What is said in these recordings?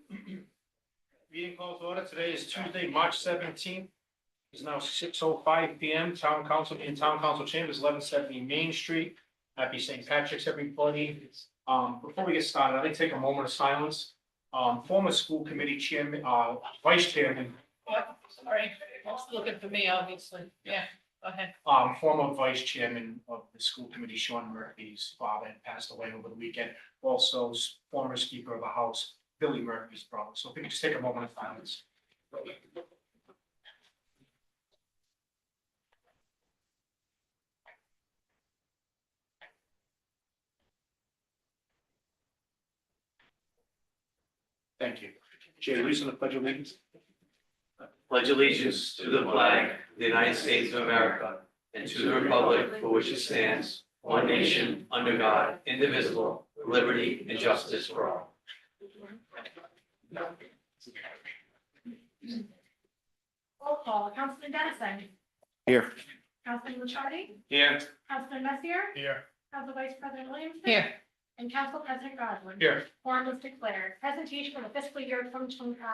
Meeting calls to order. Today is Tuesday, March 17th. It's now 6:05 p.m. Town Council in Town Council Chambers, 1170 Main Street. Happy St. Patrick's, everybody. Before we get started, I'd like to take a moment of silence. Former school committee chairman, vice chairman, What? Sorry, it's looking for me, obviously. Yeah, go ahead. former vice chairman of the school committee, Sean Murphy's father had passed away over the weekend. Also, former Speaker of the House, Billy Murphy's brother. So if we could just take a moment of silence. Thank you. Jay, listen to the Pledge of Allegiance. Pledge allegiance to the flag of the United States of America and to the republic for which it stands, one nation, under God, indivisible, with liberty and justice for all. Roll call, Councilman Dennison. Here. Councilman Lichardi. Here. Councilman Messier. Here. Council Vice President Williamson. Here, And Council President Goslin. Here. Quorum is declared. Presentation for the fiscal year 2025.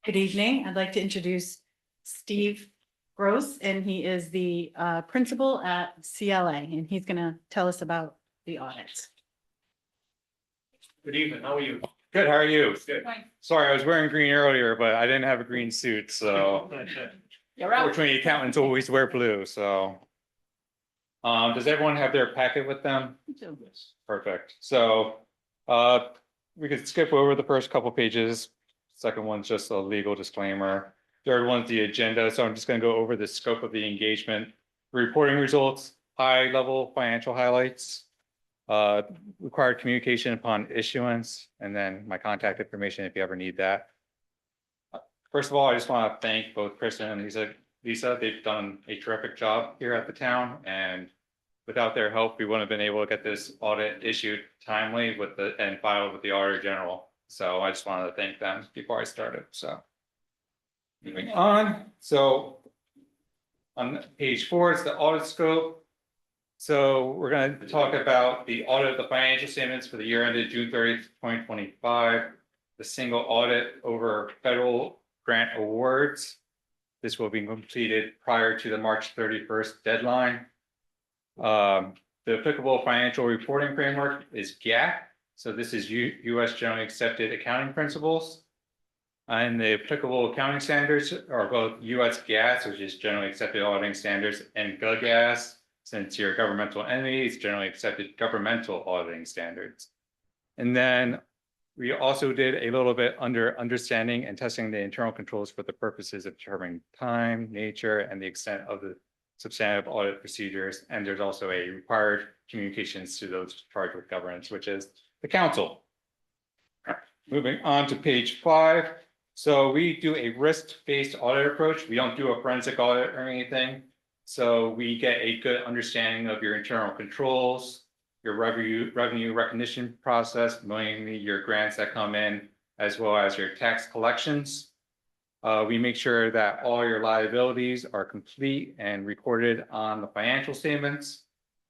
Good evening. I'd like to introduce Steve Gross, and he is the principal at CLA, and he's going to tell us about the audits. Good evening. How are you? Good, how are you? Good. fine. Sorry, I was wearing green earlier, but I didn't have a green suit, so You're out. fortunately accountants always wear blue, so. Does everyone have their packet with them? Perfect. So, we could skip over the first couple pages. Second one's just a legal disclaimer. Third one's the agenda, so I'm just gonna go over the scope of the engagement, reporting results, high-level financial highlights, required communication upon issuance, and then my contact information if you ever need that. First of all, I just want to thank both Kristen and Lisa. They've done a terrific job here at the town, and without their help, we wouldn't have been able to get this audit issued timely and filed with the Auditor General. So I just wanted to thank them before I started. So moving on. So on page 4 is the audit scope. So we're going to talk about the audit of the financial statements for the year ended June 30th, 2025, the single audit over federal grant awards. This will be completed prior to the March 31st deadline. The applicable financial reporting framework is GAAP. So this is U.S. generally accepted accounting principles. And the applicable accounting standards are both U.S. GAAP, which is generally accepted auditing standards, and GAAS, since you're a governmental entity, it's generally accepted governmental auditing standards. And then we also did a little bit under understanding and testing the internal controls for the purposes of determining time, nature, and the extent of the substantive audit procedures. And there's also a required communications to those charged with governance, which is the council. Moving on to page 5. So we do a risk-based audit approach. We don't do a forensic audit or anything. So we get a good understanding of your internal controls, your revenue recognition process, mainly your grants that come in, as well as your tax collections. We make sure that all your liabilities are complete and recorded on the financial statements.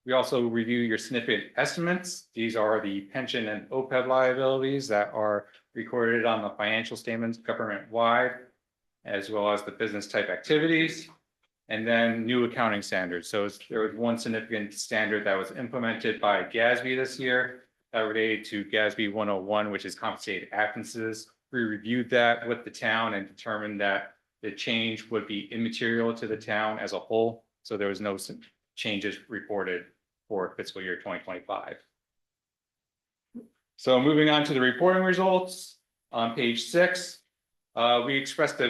We also review your significant estimates. These are the pension and OPEB liabilities that are recorded on the financial statements government-wide, as well as the business type activities. And then new accounting standards. So there was one significant standard that was implemented by GASB this year that related to GASB 101, which is compensated absences. We reviewed that with the town and determined that the change would be immaterial to the town as a whole. So there was no changes reported for fiscal year 2025. So moving on to the reporting results on page 6, we expressed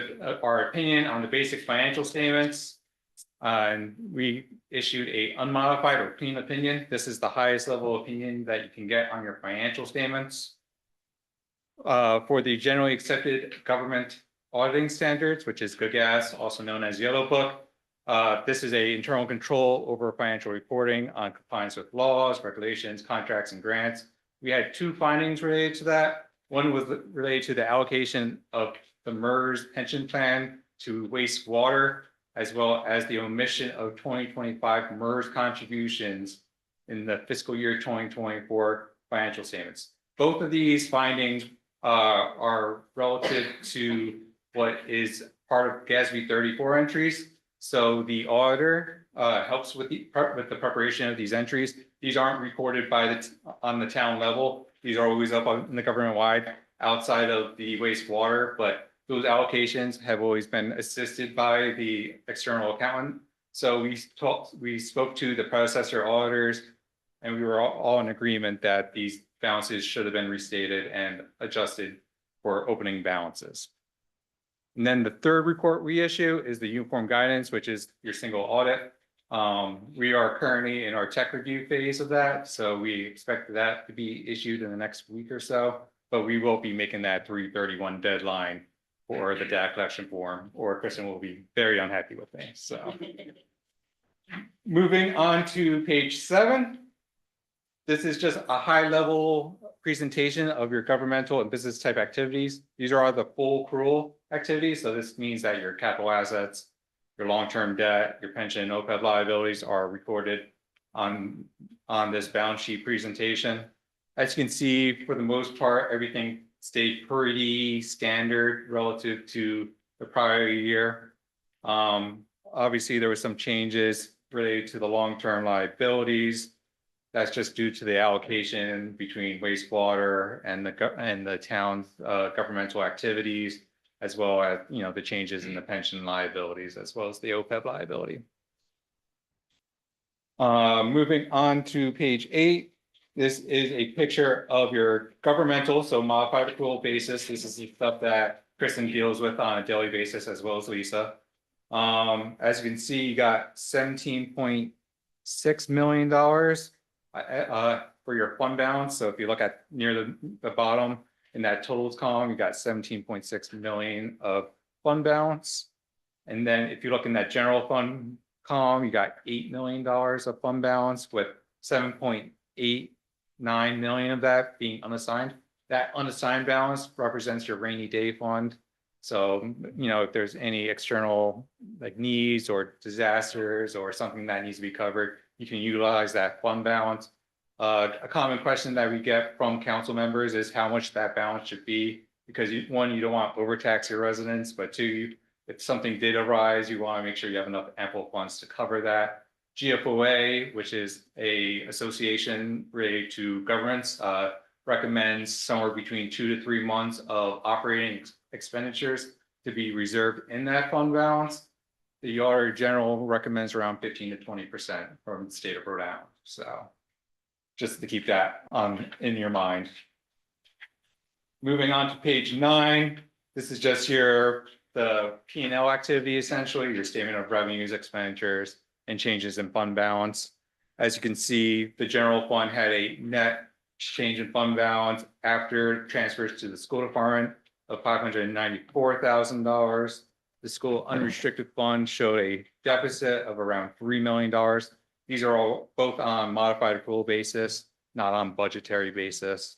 our opinion on the basic financial statements. And we issued a unmodified or clean opinion. This is the highest level opinion that you can get on your financial statements. For the generally accepted government auditing standards, which is GAAS, also known as Yellow Book, this is an internal control over financial reporting on compliance with laws, regulations, contracts, and grants. We had 2 findings related to that. One was related to the allocation of the MERS pension plan to wastewater, as well as the omission of 2025 MERS contributions in the fiscal year 2024 financial statements. both of these findings are relative to what is part of GASB 34 entries. So the auditor helps with the preparation of these entries. These aren't recorded on the town level. These are always up in the government wide outside of the wastewater, but those allocations have always been assisted by the external accountant. So we spoke to the predecessor auditors, and we were all in agreement that these balances should have been restated and adjusted for opening balances. And then the third report we issue is the uniform guidance, which is your single audit. We are currently in our tech review phase of that, so we expect that to be issued in the next week or so, but we will be making that 3/31 deadline for the data collection form, or Kristen will be very unhappy with me, so. Moving on to page 7. This is just a high level presentation of your governmental and business type activities. These are all the full accrual activities. So this means that your capital assets, your long-term debt, your pension and OPEB liabilities are recorded on this balance sheet presentation. As you can see, for the most part, everything stayed pretty standard relative to the prior year. Obviously, there were some changes related to the long-term liabilities. That's just due to the allocation between wastewater and the town's governmental activities, as well as, you know, the changes in the pension liabilities, as well as the OPEB liability. Moving on to page 8. This is a picture of your governmental, so modified accrual basis. This is the stuff that Kristen deals with on a daily basis, as well as Lisa. As you can see, you got $17.6 million for your fund balance. So if you look at near the bottom in that totals column, you got 17.6 million of fund balance. And then if you look in that general fund column, you got $8 million of fund balance, with 7.89 million of that being unassigned. That unassigned balance represents your rainy day fund. So, you know, if there's any external like needs or disasters or something that needs to be covered, you can utilize that fund balance. A common question that we get from council members is how much that balance should be, because one, you don't want to overtax your residents, but two, if something did arise, you want to make sure you have enough ample funds to cover that. GFOA, which is a association related to governments, recommends somewhere between 2 to 3 months of operating expenditures to be reserved in that fund balance. The Auditor General recommends around 15 to 20% from the state of Rhode Island. So just to keep that in your mind. Moving on to page 9, this is just the P&L activity, essentially, your statement of revenues, expenditures, and changes in fund balance. As you can see, the general fund had a net change in fund balance after transfers to the school department of $594,000. The school unrestricted fund showed a deficit of around $3 million. These are all both on modified accrual basis, not on budgetary basis.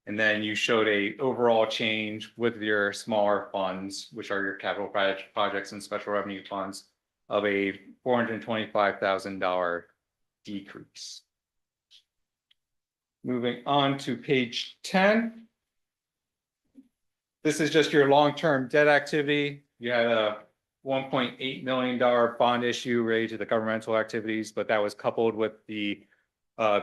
And then you showed a overall change with your smaller funds, which are your capital projects and special revenue funds, of a $425,000 decrease. Moving on to page 10. This is just your long-term debt activity. You had a $1.8 million bond issue related to the governmental activities, but that was coupled with the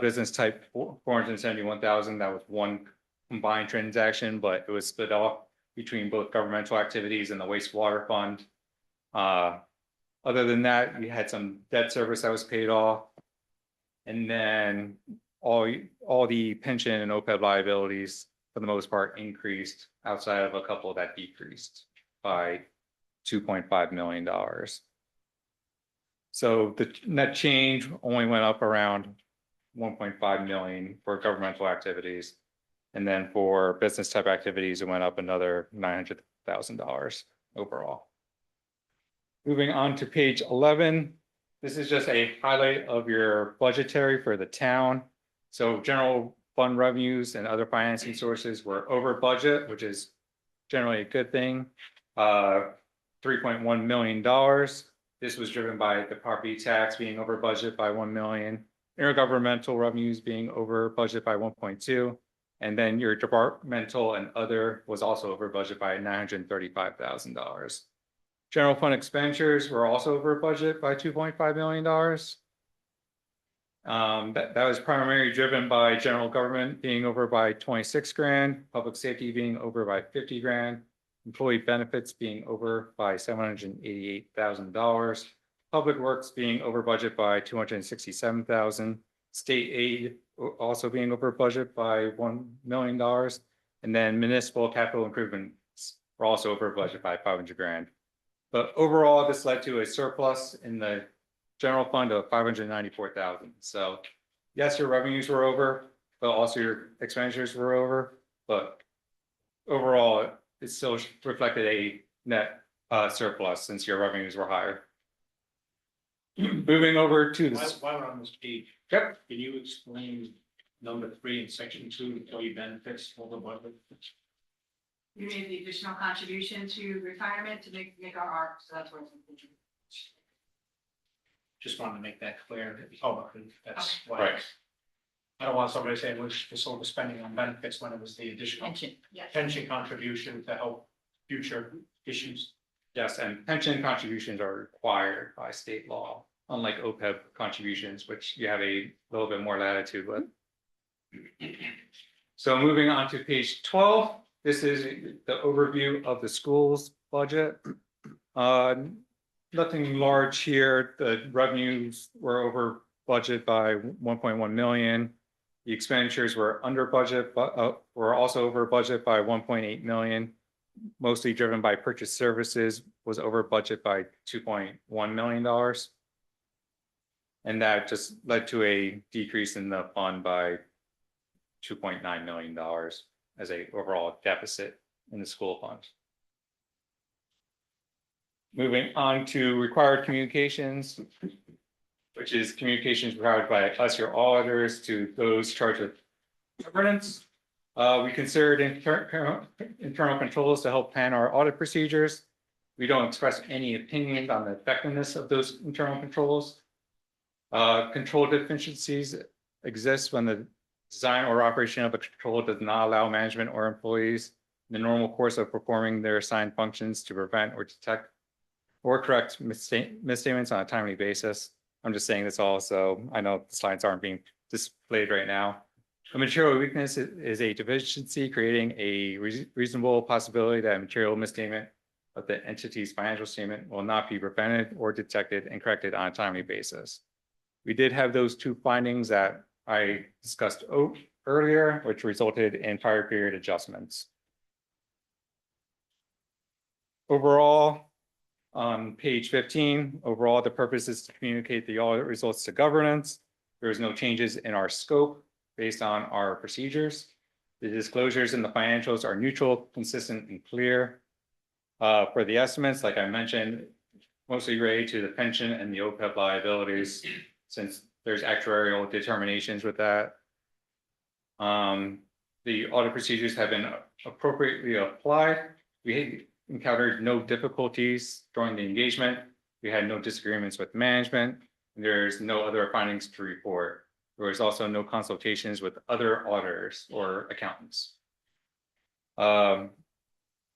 business type 471,000. That was one combined transaction, but it was split off between both governmental activities and the wastewater fund. Other than that, we had some debt service that was paid off. And then all the pension and OPEB liabilities, for the most part, increased, outside of a couple that decreased by $2.5 million. So the net change only went up around 1.5 million for governmental activities. And then for business type activities, it went up another $900,000 overall. Moving on to page 11. This is just a highlight of your budgetary for the town. So general fund revenues and other financing sources were over budget, which is generally a good thing. $3.1 million. This was driven by the property tax being over budget by 1 million, intergovernmental revenues being over budget by 1.2, And then your departmental and other was also over budget by $935,000. General fund expenditures were also over budget by $2.5 million. That was primarily driven by general government being over by 26 grand, public safety being over by 50 grand, employee benefits being over by $788,000, public works being over budget by 267,000, state aid also being over budget by $1 million, and then municipal capital improvements were also over budget by 500 grand. But overall, this led to a surplus in the general fund of 594,000. So yes, your revenues were over, but also your expenditures were over. But overall, it still reflected a net surplus since your revenues were higher. Moving over to the. While we're on this page, Yep. can you explain number 3 in section 2, employee benefits, over budget? You made the additional contribution to retirement to make our ARC, so that's where it's. Just wanted to make that clear. Oh, that's why. Right. I don't want somebody to say we're just overspending on benefits when it was the additional Pension, yes. pension contribution to help future issues. Yes, and pension contributions are required by state law, unlike OPEB contributions, which you have a little bit more latitude with. So moving on to page 12, this is the overview of the school's budget. Nothing large here. The revenues were over budget by 1.1 million. The expenditures were under budget, but were also over budget by 1.8 million. Mostly driven by purchase services, was over budget by $2.1 million. And that just led to a decrease in the fund by $2.9 million as a overall deficit in the school fund. Moving on to required communications, which is communications required by us, your auditors, to those charged with governance. We considered internal controls to help plan our audit procedures. We don't express any opinion on the effectiveness of those internal controls. Control deficiencies exist when the design or operation of a control does not allow management or employees in the normal course of performing their assigned functions to prevent or detect or correct misstatements on a timely basis. I'm just saying this all, so I know the slides aren't being displayed right now. A material weakness is a deficiency creating a reasonable possibility that a material misstatement of the entity's financial statement will not be prevented or detected and corrected on a timely basis. We did have those 2 findings that I discussed earlier, which resulted in prior period adjustments. Overall, on page 15, overall, the purpose is to communicate the audit results to governance. There is no changes in our scope based on our procedures. The disclosures in the financials are neutral, consistent, and clear. For the estimates, like I mentioned, mostly related to the pension and the OPEB liabilities, since there's actuarial determinations with that. The audit procedures have been appropriately applied. We encountered no difficulties during the engagement. We had no disagreements with management. There's no other findings to report. There was also no consultations with other auditors or accountants.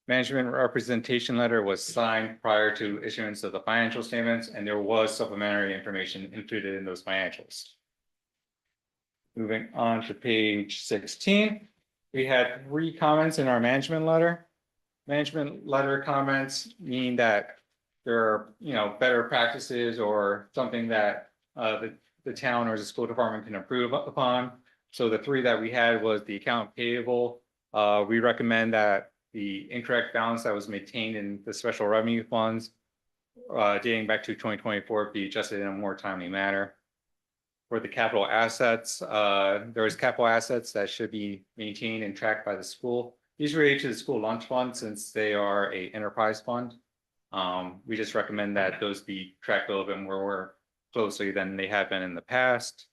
Management representation letter was signed prior to issuance of the financial statements, and there was supplementary information included in those financials. Moving on to page 16, we had 3 comments in our management letter. Management letter comments mean that there are, better practices or something that the town or the school department can improve upon. So the 3 that we had was the account payable. We recommend that the incorrect balance that was maintained in the special revenue funds dating back to 2024 be adjusted in a more timely manner. For the capital assets, there is capital assets that should be maintained and tracked by the school. These relate to the school lunch fund since they are an enterprise fund. We just recommend that those be tracked a little bit more closely than they have been in the past.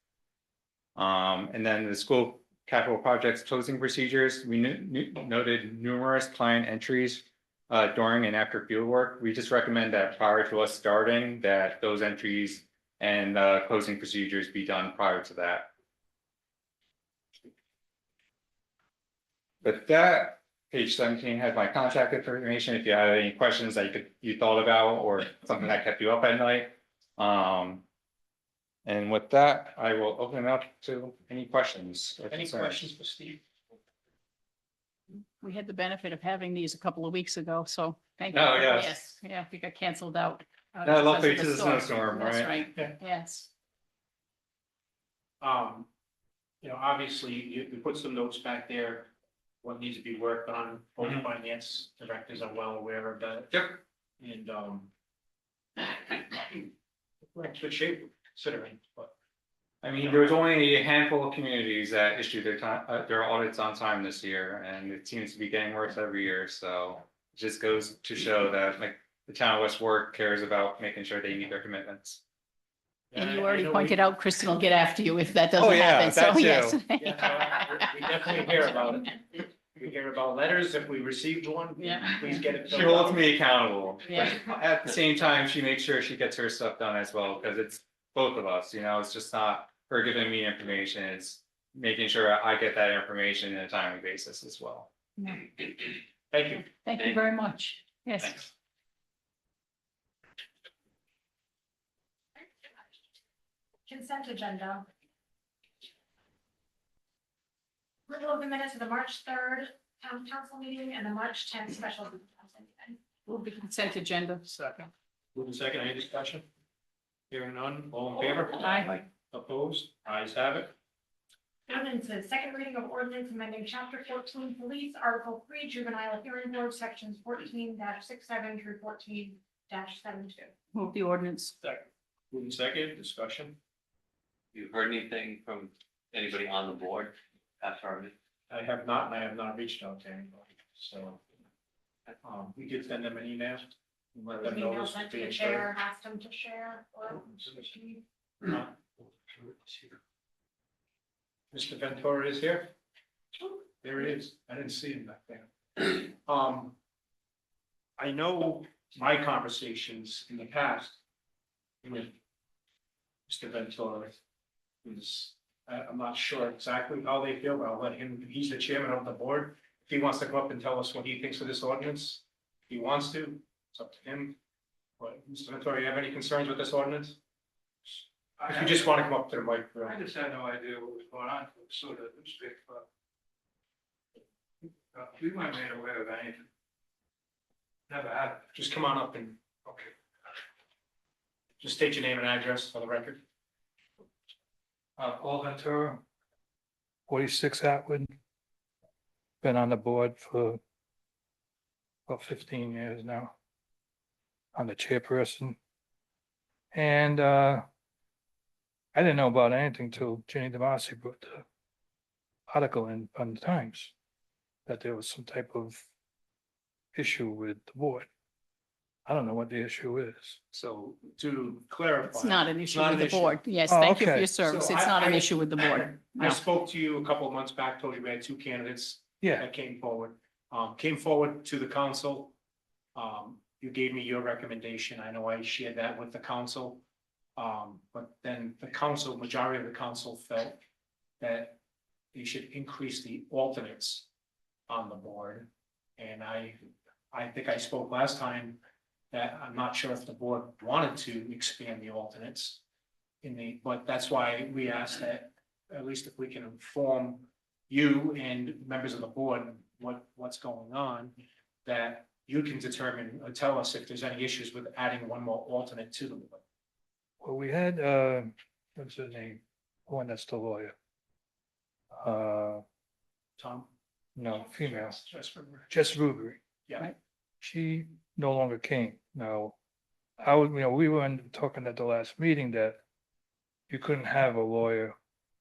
And then the school capital projects closing procedures, we noted numerous client entries during and after field work. We just recommend that prior to us starting, that those entries and closing procedures be done prior to that. With that, page 17 has my contact information. If you had any questions that you thought about or something that kept you up at night. And with that, I will open it up to any questions. or Any concerns. questions for Steve? We had the benefit of having these a couple of weeks ago, so thank you. Oh, yes. Yeah, we got canceled out. Yeah, luckily because of to the snowstorm, That's right? right, Yeah. yes. Obviously, you put some notes back there, what needs to be worked on, both Mhm. finance directors are well aware of that. Yep. And, we're in good shape considering, but I mean, there was only a handful of communities that issued their audits on time this year, and it seems to be getting worse every year, so. It just goes to show that like the town of West Warwick cares about making sure they meet their commitments. And Yeah, you I already know pointed out Kristen will get after you if that Oh, doesn't yeah, happen, so that too. yes. Yeah, we definitely hear about it. We hear about letters, if we received one, Yeah. please get it. She filled holds out. me accountable. Yeah. But at the same time, she makes sure she gets her stuff done as well, because it's both of us, it's just not her giving me information, it's making sure I get that information in a timely basis as well. Thank you. Thank you very much, yes. Thanks. Consent agenda. Approval of the minutes of the March 3rd town council meeting and the March 10th special council meeting. Move the consent agenda. Second. Moving second, any discussion? Hearing none, all in favor? Aye. Opposed? Ayes have it. Ordinances, second reading of ordinance amending chapter 14 police, article 3 juvenile hearing board, sections 14-67 through 14-72. Move the ordinance. Second. Moving second, discussion. You heard anything from anybody on the board after our meeting? I have not, and I have not reached out to anybody, so. We could send them an email. And let them know Email this is sent to being the shared. chair, asked them to share or. Mr. Ventura is here. There he is. I didn't see him back there. I know my conversations in the past with Mr. Ventura is, I'm not sure exactly how they feel, but I'll let him, he's the chairman of the board. If he wants to come up and tell us what he thinks of this ordinance, if he wants to, it's up to him. But Mr. Ventura, you have any concerns with this ordinance? If you just want to come up to the mic. I just had no idea what was going on, so the newspaper. We weren't made aware of anything. Never had. Just come on up and, okay. Just state your name and address for the record. Paul Ventura, 46 Atwood. Been on the board for about 15 years now. I'm the chairperson. And I didn't know about anything till Jenny DeMasi brought the article in on the Times that there was some type of issue with the board. I don't know what the issue is. So to clarify. It's not an issue not with an the issue. board. Yes, Oh, thank you for okay. your service. So It's not an I- issue with the board. I No. spoke to you a couple of months back, told you we had two candidates Yeah, that came forward to the council. You gave me your recommendation. I know I shared that with the council. But then the council, majority of the council felt that they should increase the alternates on the board. And I think I spoke last time that I'm not sure if the board wanted to expand the alternates but that's why we asked that, at least if we can inform you and members of the board what's going on, that you can determine or tell us if there's any issues with adding one more alternate to the board. well, we had, what's his name? The one that's the lawyer. Tom? No, female, Just for- Jess Rubery. Yeah. Right. She no longer came. Now, I was, we were talking at the last meeting that you couldn't have a lawyer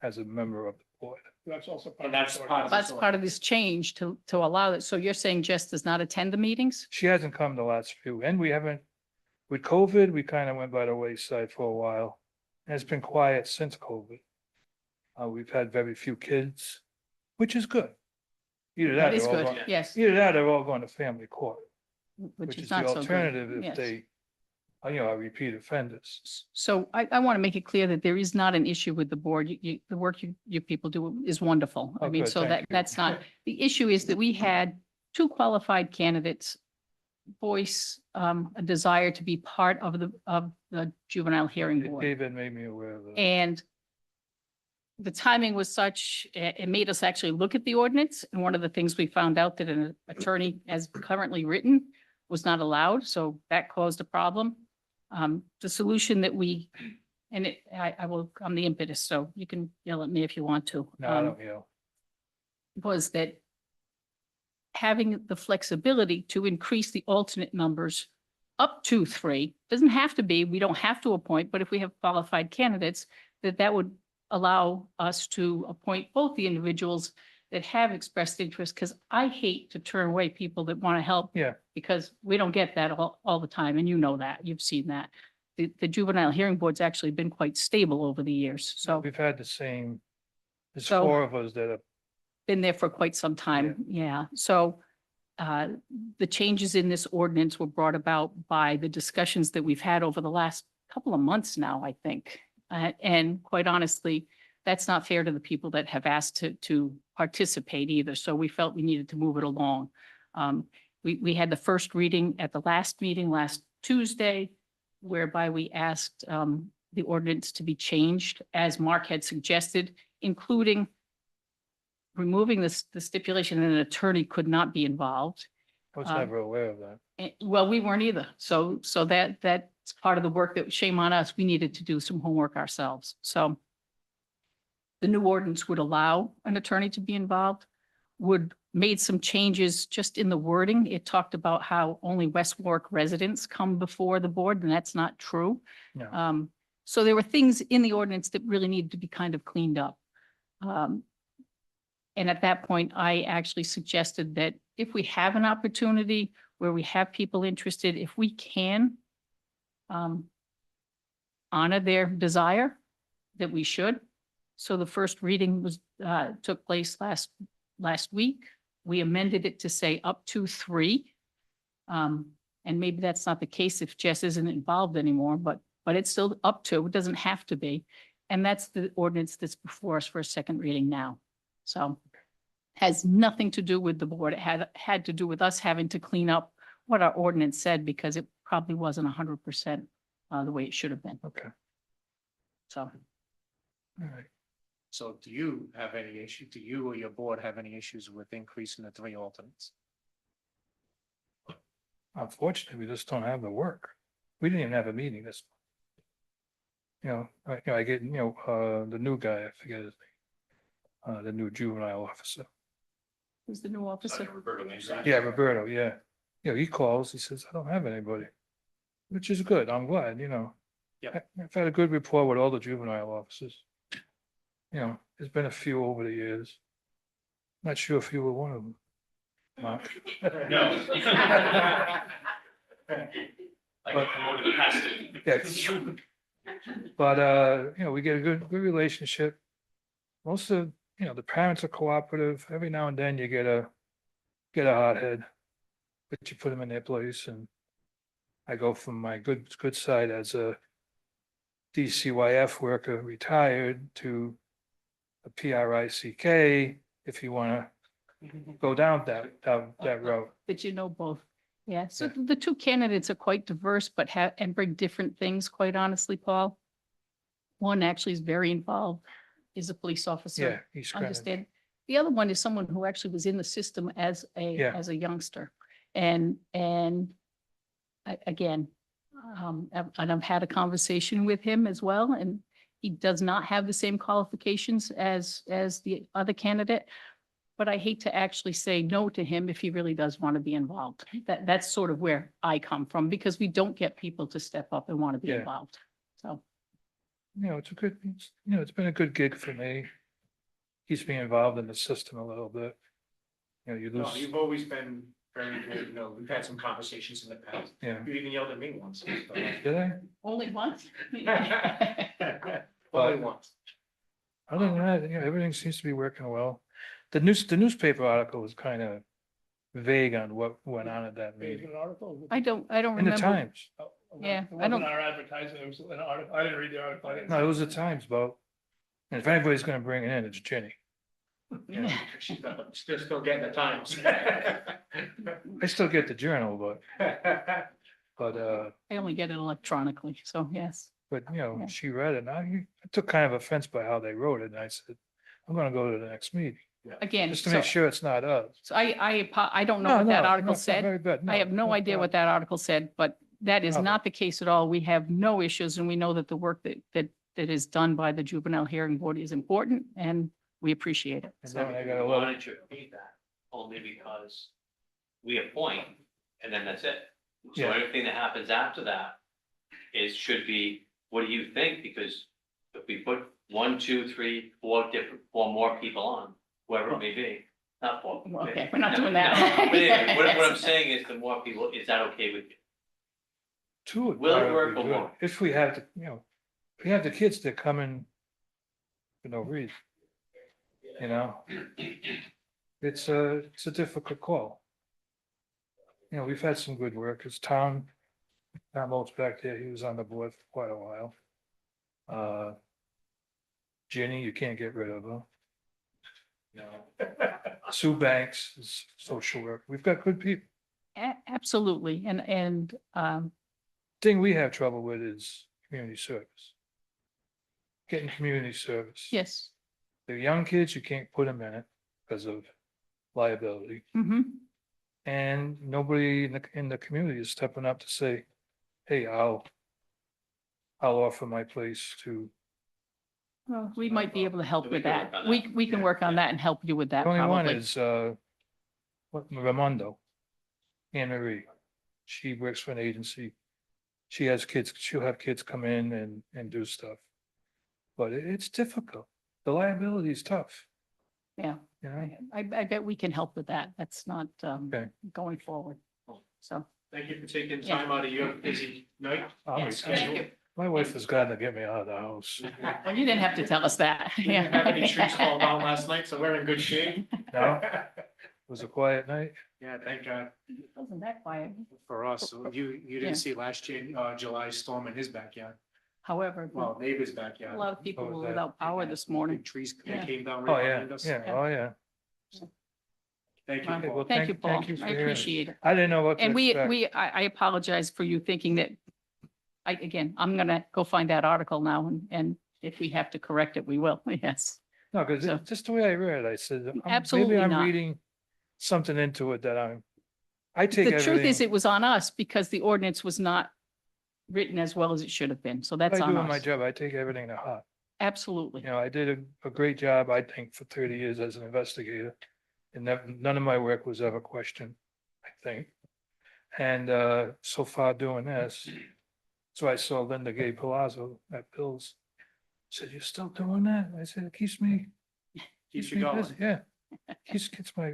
as a member of the board. That's also. And that's part of. That's this part of this change to allow it. So you're saying Jess does not attend the meetings? She hasn't come the last few, and we haven't, with COVID, we kind of went by the wayside for a while. And it's been quiet since COVID. We've had very few kids, which is good. Either that, That is they're all good, going, yes, either that, they're all going to family court, which which is is the not so good. alternative if Yes. they Our repeat offenders. So I want to make it clear that there is not an issue with the board. The work you people do is wonderful. I Oh, mean, good, so thank you. that's not, the issue is that we had two qualified candidates voice a desire to be part of the juvenile hearing board. David made me aware of that. And the timing was such, it made us actually look at the ordinance. And one of the things we found out that an attorney as currently written was not allowed. So that caused a problem. The solution that I'm the impetus, so you can yell at me if you want to. No, I don't, Was that having the flexibility to increase the alternate numbers up to 3, doesn't have to be, we don't have to appoint, but if we have qualified candidates, that would allow us to appoint both the individuals that have expressed interest, because I hate to turn away people that want to help. Yeah. Because we don't get that all the time, and you know that, you've seen that. The juvenile hearing board's actually been quite stable over the years, so We've had the same, there's So- 4 of us that have, been there for quite some time, yeah. So the changes in this ordinance were brought about by the discussions that we've had over the last couple of months now, I think. And quite honestly, that's not fair to the people that have asked to participate either. So we felt we needed to move it along. We had the first reading at the last meeting last Tuesday, whereby we asked the ordinance to be changed, as Mark had suggested, including removing the stipulation that an attorney could not be involved. I was Um, never aware of that. Well, we weren't either. So that's part of the work that, shame on us, we needed to do some homework ourselves. So the new ordinance would allow an attorney to be involved, made some changes just in the wording. It talked about how only West Warwick residents come before the board, and that's not true. No. So there were things in the ordinance that really needed to be kind of cleaned up. And at that point, I actually suggested that if we have an opportunity where we have people interested, if we can honor their desire, that we should. So the first reading took place last week. We amended it to say up to 3. And maybe that's not the case if Jess isn't involved anymore, but it's still up to, it doesn't have to be. And that's the ordinance that's before us for a second reading now. So has nothing to do with the board. It had to do with us having to clean up what our ordinance said, because it probably wasn't 100% the way it should have been. Okay, So all right. So do you have any issue, do you or your board have any issues with increasing the 3 alternates? Unfortunately, we just don't have the work. We didn't even have a meeting this. I get, the new guy, I forget his name. The new juvenile officer. who's the new officer? Yeah, Roberto, yeah. He calls, he says, I don't have anybody. Which is good, I'm glad, Yep. I've had a good rapport with all the juvenile officers. There's been a few over the years. Not sure if you were one of them, Mark. Yeah. But, we get a good relationship. Most of, the parents are cooperative. Every now and then you get a hothead, but you put them in their place, and I go from my good side as a DCYF worker, retired, to a PRICK, if you wanna go down that road. That you know both. Yeah, so Yeah. the two candidates are quite diverse, but and bring different things, quite honestly, Paul. One actually is very involved, is a police officer. Yeah, he's kind of, Understand. The other one is someone who actually was in the system as Yeah. a youngster. And again, and I've had a conversation with him as well, and he does not have the same qualifications as the other candidate. But I hate to actually say no to him if he really does want to be involved. That's sort of where I come from, because we don't get people to step up and want to be Yeah. involved. So, it's been a good gig for me. Keeps me involved in the system a little bit. You No, lose, you've always been very good, we've had some conversations in the past. yeah. You even yelled at me once. so. Did I? only once? Only once. Other than that, everything seems to be working well. The newspaper article was kind of vague on what went on at that meeting. I don't In the remember. Times. Yeah, It I wasn't don't, our advertisement, it was an article, I didn't read the article. I didn't No, see it was the Times, Bo. And if anybody's gonna bring it in, it's Jenny. Yeah, she's still getting the times. I still get the journal, but, I only get it electronically, so yes. you know, Yeah. she read it and I took kind of offense by how they wrote it. And I said, I'm gonna go to the next meeting, Again, just to so make sure it's not us. so I don't know No, what that no, article no, it's not said. very bad. I No, have no idea what that article said, but that is No. not the case at all. We have no issues and we know that the work that is done by the Juvenile Hearing Board is important and we appreciate it. And So, then I got a I letter. wanted to repeat that, only because we appoint, and then that's it. So Yeah. anything that happens after that should be, what do you think? Because if we put 1, 2, 3, 4 more people on, whoever it may be, not 4. Okay, we're not No, doing no, that. But anyway, what I'm saying is the more people, is that okay with you? Two would Will it probably work be or good. won't? If we have the, you know, if we have the kids that come in for no reason. You know? It's a difficult call. You know, we've had some good workers. Tom Oates back there, he was on the board for quite a while. Jenny, you can't get rid of her. You know, Sue Banks is social work. We've got good people. Absolutely. And Thing we have trouble with is community service. Getting community service. yes. The young kids, you can't put them in it because of liability. Hmm. And nobody in the community is stepping up to say, hey, I'll offer my place to, Well, we might be able to help We with can that. work on We, that. we can work on that and help you with that the only one probably. is, Ramondo. Anne Marie. She works for an agency. She has kids, she'll have kids come in and do stuff. But it's difficult. The liability is tough, Yeah, you know? I bet we can help with that. That's not Okay. going forward. So, Thank you for taking Yeah. time out of your busy night. I'll be- yes, thank you. My wife has got to get me out of the house. Well, you didn't have to tell us that. We didn't have any trees fall down last night, so we're in good shape. No, it was a quiet night. Yeah, thank God Wasn't that quiet? for us. So you Yeah. didn't see last year, July storm in his backyard. However, Well, neighbor's a backyard. lot of people Oh, were that- without power this morning. Big trees Yeah. that came down Oh, right yeah, behind us. yeah, oh, yeah. Thank you. Wow. Okay, Paul. well, Thank you, Paul. thank you for I hearing us. appreciate it. I didn't know what to And expect. I apologize for you thinking that, again, I'm gonna go find that article now and if we have to correct it, we will. Yes. No, because So- just the way I read it, I said, Absolutely maybe I'm not. reading something into it that I take The truth is everything. it was on us because the ordinance was not written as well as it should have been. So that's I on do in my us. job, I take everything to heart. Absolutely. You know, I did a great job, I think, for 30 years as an investigator. And none of my work was ever questioned, I think. And so far doing this, so I saw Linda Gay Palazzo at Bill's. Said, you're still doing that? I said, it keeps me Keeps you me going. busy." Yeah. Gets my.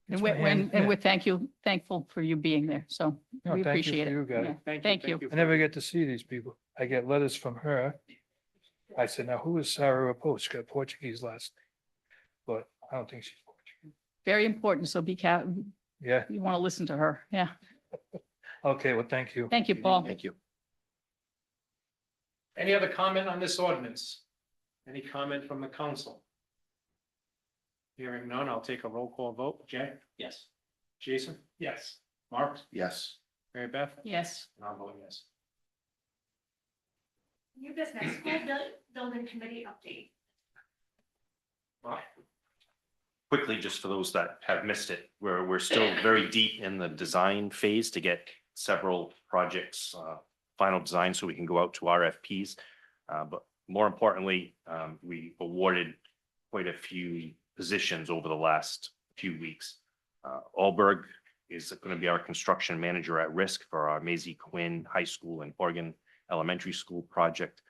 And gets my hand- and yeah. we're thankful for you being there. So No, we thank you appreciate for it. you guys. Yeah. Thank you. I never get to see these people. I get letters from her. I said, now who is Sarah Raposo? She got Portuguese last name. But I don't think she's Portuguese. Very important. So be careful. Yeah, You want to listen to her. Yeah. okay, well, thank you. Thank you, Paul. Thank you. Any other comment on this ordinance? Any comment from the council? Hearing none, I'll take a roll call vote. Jay? Yes. Jason? Yes. Mark? Yes. Mary Beth? Yes. And I'll vote yes. New business, building committee update. Mark? Quickly, just for those that have missed it, we're still very deep in the design phase to get several projects, final design so we can go out to RFPs. But more importantly, we awarded quite a few positions over the last few weeks. Alberg is going to be our construction manager at risk for our Maisie Quinn High School and Oregon Elementary School project.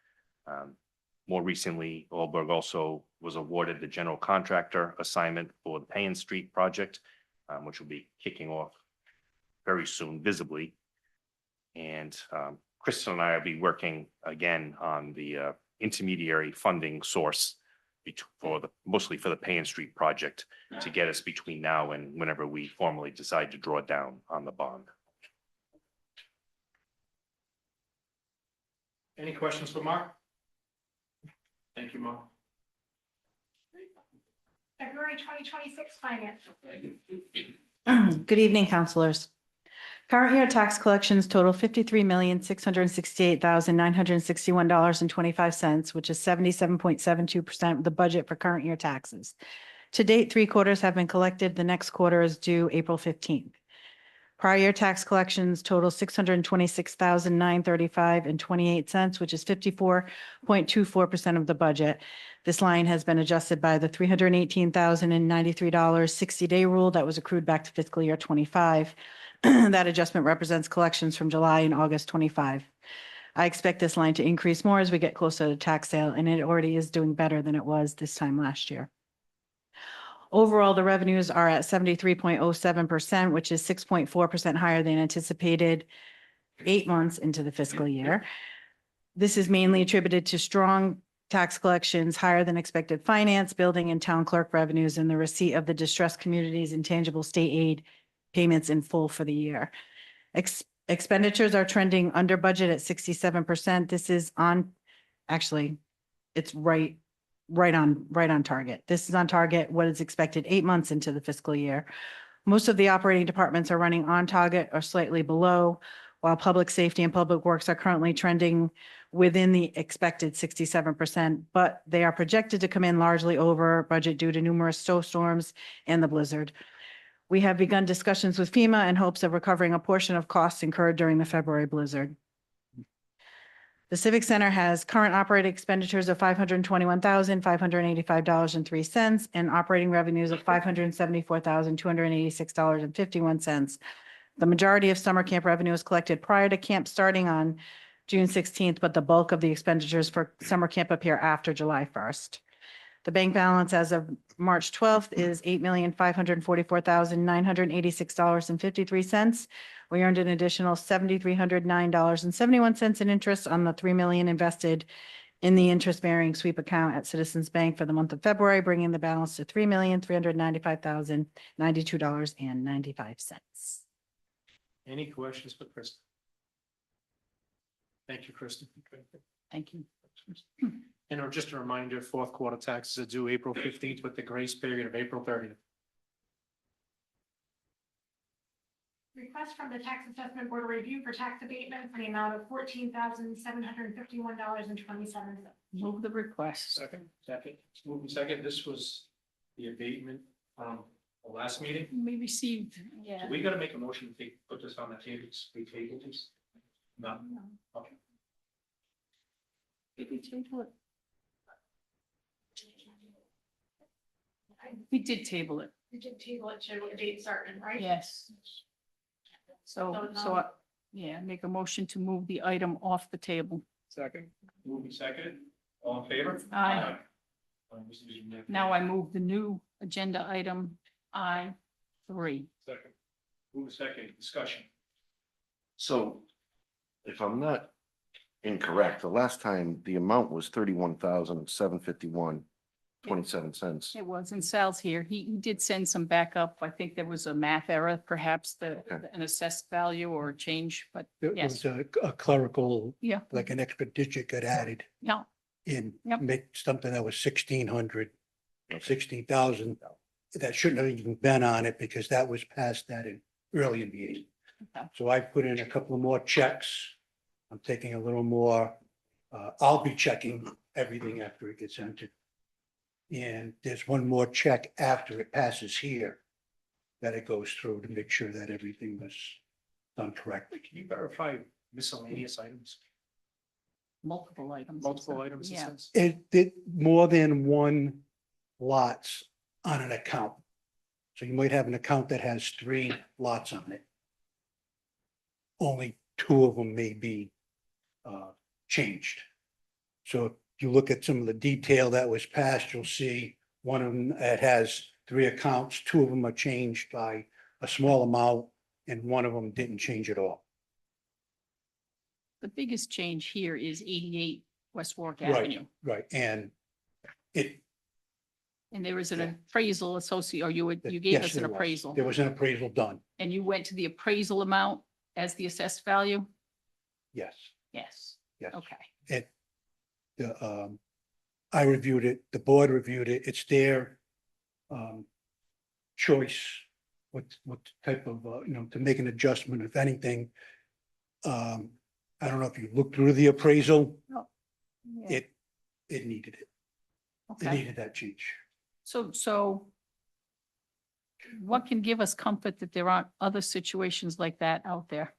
More recently, Alberg also was awarded the general contractor assignment for the Payne Street project, which will be kicking off very soon visibly. And Kristen and I will be working again on the intermediary funding source for the, mostly for the Payne Street project to get us between now and whenever we formally decide to draw down on the bond. Any questions for Mark? Thank you, Mark. February 2026 finance. Good evening, counselors. Current year tax collections total $53,668,961.25, which is 77.72% of the budget for current year taxes. To date, 3 quarters have been collected. The next quarter is due April 15th. Prior year tax collections total $626,935.28, which is 54.24% of the budget. This line has been adjusted by the $318,093 60-day rule that was accrued back to fiscal year 25. That adjustment represents collections from July and August 25. I expect this line to increase more as we get closer to tax sale, and it already is doing better than it was this time last year. Overall, the revenues are at 73.07%, which is 6.4% higher than anticipated 8 months into the fiscal year. This is mainly attributed to strong tax collections, higher than expected finance, building, and town clerk revenues, and the receipt of the distressed communities and tangible state aid payments in full for the year. Expenditures are trending under budget at 67%. This is on, actually, it's right on target. This is on target, what is expected 8 months into the fiscal year. Most of the operating departments are running on target or slightly below, while public safety and public works are currently trending within the expected 67%, but they are projected to come in largely over budget due to numerous snowstorms and the blizzard. We have begun discussions with FEMA in hopes of recovering a portion of costs incurred during the February blizzard. The Civic Center has current operating expenditures of $521,585.03 and operating revenues of $574,286.51. The majority of summer camp revenue is collected prior to camp starting on June 16th, but the bulk of the expenditures for summer camp appear after July 1st. The bank balance as of March 12th is $8,544,986.53. We earned an additional $7,309.71 in interest on the $3 million invested in the interest-bearing sweep account at Citizens Bank for the month of February, bringing the balance to $3,395,092.95. Any questions for Kristen? Thank you, Kristen. Thank you. And just a reminder, fourth quarter taxes are due April 15th with the grace period of April 30th. Request from the Tax Assessment Board of Review for tax abatement for the amount of $14,751.27. Move the request. Second. Moving second. This was the abatement from the last meeting. We received, yeah. So we gotta make a motion to put this on the tables. We table this? No. Okay. Did we table it? We did table it. We did table it to a date certain, right? Yes. Yeah, make a motion to move the item off the table. Second. Moving second. All in favor? Aye. Now I move the new agenda item I3. Second. Move second. Discussion. So if I'm not incorrect, the last time the amount was 31,751.27. It was, and Sal's here. He did send some backup. I think there was a math error, perhaps an assessed value or a change, but It yes. was a clerical, Yeah, like an extra digit got added yeah, in, Yep. make something that was 1,600, 16,000. That shouldn't have even been on it because that was past that in early in the year. Okay. So I put in a couple of more checks. I'm taking a little more, I'll be checking everything after it gets entered. And there's one more check after it passes here that it goes through to make sure that everything was done correctly. Can you verify miscellaneous items? multiple items. Multiple items? it Yeah. says? It did more than one lots on an account. So you might have an account that has 3 lots on it. Only 2 of them may be changed. So if you look at some of the detail that was passed, you'll see one of them that has 3 accounts, 2 of them are changed by a small amount, and one of them didn't change at all. The biggest change here is 88 West Warwick Right. Avenue. Right, and it, And there was Yeah. an appraisal associate, or you gave Yes, us an there was. appraisal, There was an appraisal done, and you went to the appraisal amount as the assessed value? yes, Yes, yes. okay. It, I reviewed it, the board reviewed it, it's their choice, what type of, to make an adjustment, if anything. I don't know if you looked through the appraisal, Yeah, it needed it. It okay. needed that change. So what can give us comfort that there aren't other situations like that out there?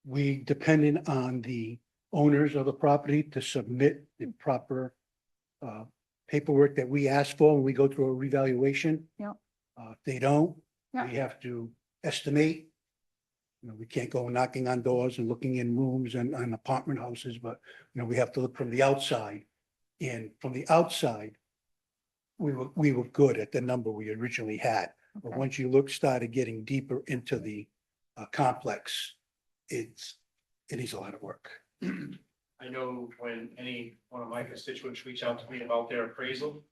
We depended on the owners of the property to submit the proper paperwork that we ask for when we go through a revaluation. Yeah. If they don't, Yeah. we have to estimate. We can't go knocking on doors and looking in rooms and apartment houses, but, we have to look from the outside. And from the outside, we were good at the number we originally had. But Okay. once you started getting deeper into the complex, it needs a lot of work. I know when any one of my constituents reach out to me about their appraisal,